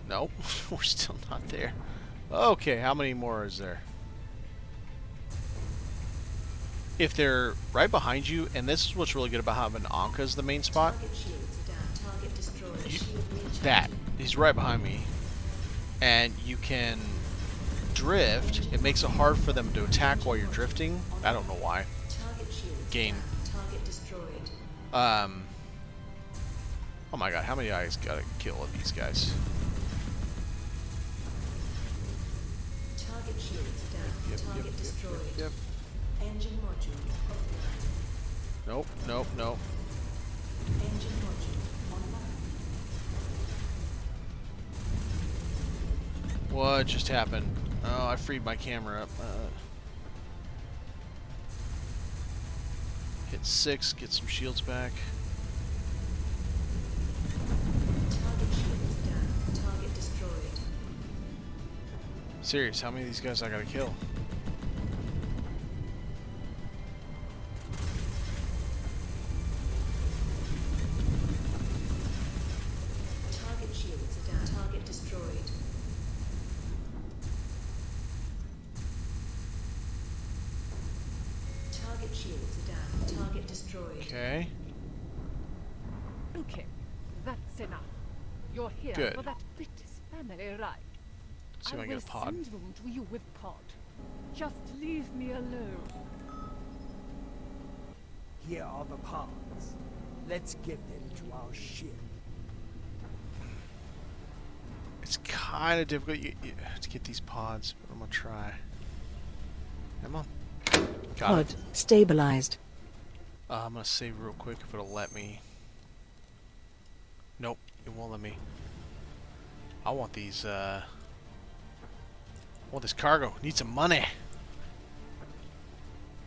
Nope, we're still not there. Okay, how many more is there? If they're right behind you, and this is what's really good about having Anka as the main spot, Target shields are down. Target destroyed. Shield recharging. that, he's right behind me, and you can drift. It makes it hard for them to attack while you're drifting. I don't know why. Target shields Game. down. Target destroyed. Oh my god, how many I gotta kill of these guys? Target shields are down. Target destroyed. Yep. Engine module offline. Nope. Engine module online. What just happened? Oh, I freed my camera up. Hit 6, get some shields back. Target shields down. Target destroyed. Serious, how many of these guys I gotta kill? Target shields are down. Target destroyed. Target shields are down. Target destroyed. Okay. Okay, that's enough. You're here Good. for that British family ride. See if I I get will a pod. send them to you with pod. Just leave me alone. Here are the pods. Let's get them to our ship. It's kind of difficult to get these pods, but I'm gonna try. Come on. Got it. stabilized. I'm gonna save real quick if it'll let me. Nope, it won't let me. I want these, I want this cargo. Need some money.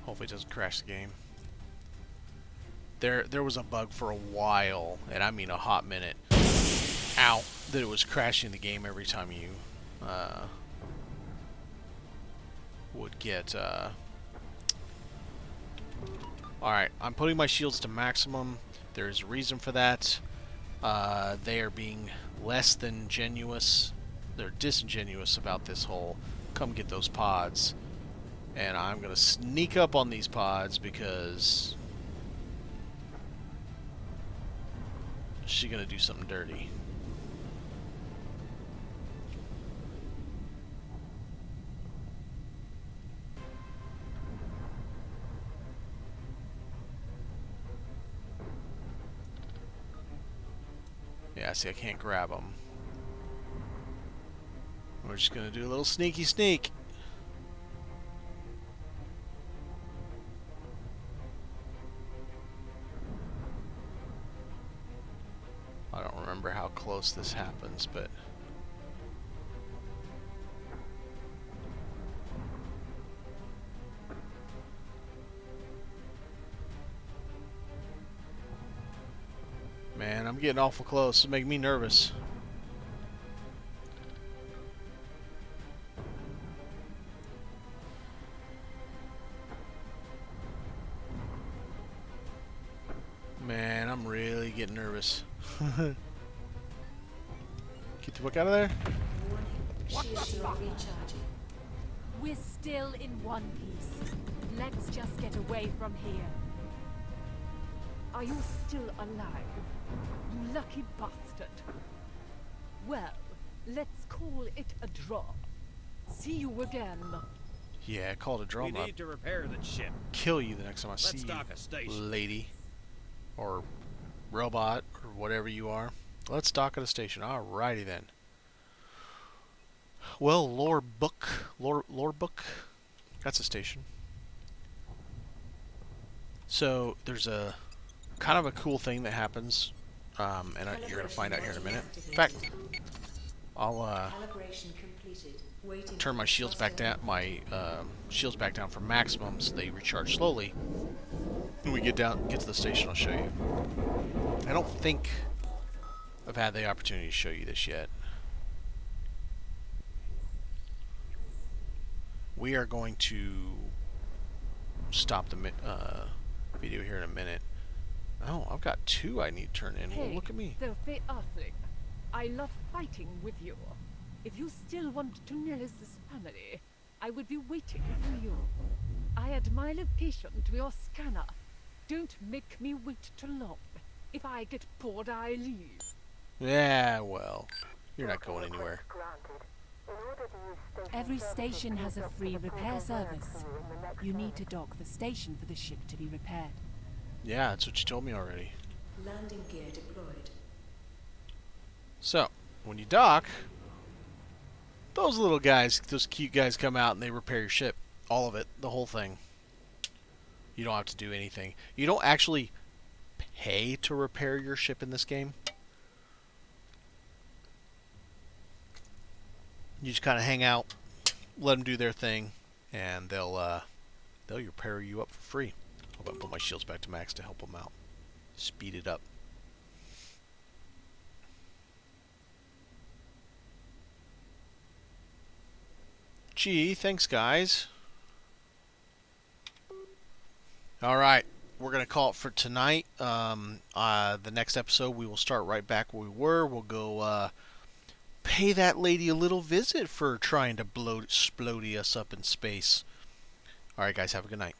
Hopefully it doesn't crash the game. There was a bug for a while, and I mean a hot minute. Ow. That it was crashing the game every time you, would get, Alright, I'm putting my shields to maximum. There's a reason for that. They are being less than genuous. They're disingenuous about this whole come get those pods. And I'm going to sneak up on these pods because she's going to do something dirty. Yeah, see, I can't grab them. We're just gonna do a little sneaky sneak. I don't remember how close this happens, but man, I'm getting awful close. It's making me nervous. Man, I'm really getting nervous. Get the fuck out of there. Warning, shields are recharging. We're still in one piece. Let's just get away from here. Are you still alive? You lucky bastard. Well, let's call it a draw. See you again. Yeah, call it a draw. We I'm gonna need to repair the ship. kill you the next time I see Let's you, dock a station. lady. Or robot, or whatever you are. Let's dock at a station. Alrighty then. Well, lore book. That's a station. So there's a kind of a cool thing that happens, and you're gonna find out here in a minute. In fact, I'll Calibration completed. Waiting turn my for shields back crossing. down. My shields back down for maximum, so they recharge slowly. When we get to the station, I'll show you. I don't think I've had the opportunity to show you this yet. We are going to stop the video here in a minute. Oh, I've got 2 I need to turn in. Well, Hey, look at me. Filthy Earthling. I love fighting with you. If you still want to nourish this family, I would be waiting for you. I add my location to your scanner. Don't make me wait too long. If I get bored, I leave. Yeah, well, you're not going anywhere. Granted. In order to use station Every services station has a cleared up free to the repair port of work service. for you in the next You need minute. to dock the station for the ship to be repaired. Yeah, that's what you told me already. Landing gear deployed. So, when you dock, those little guys, those cute guys come out and they repair your ship. All of it, the whole thing. You don't have to do anything. You don't actually pay to repair your ship in this game. You just kind of hang out, let them do their thing, and they'll repair you up for free. I'll put my shields back to max to help them out. Speed it up. Gee, thanks guys. Alright, we're going to call it for tonight. The next episode we will start right back where we were. We'll go pay that lady a little visit for trying to explode us up in space. Alright guys, have a good night.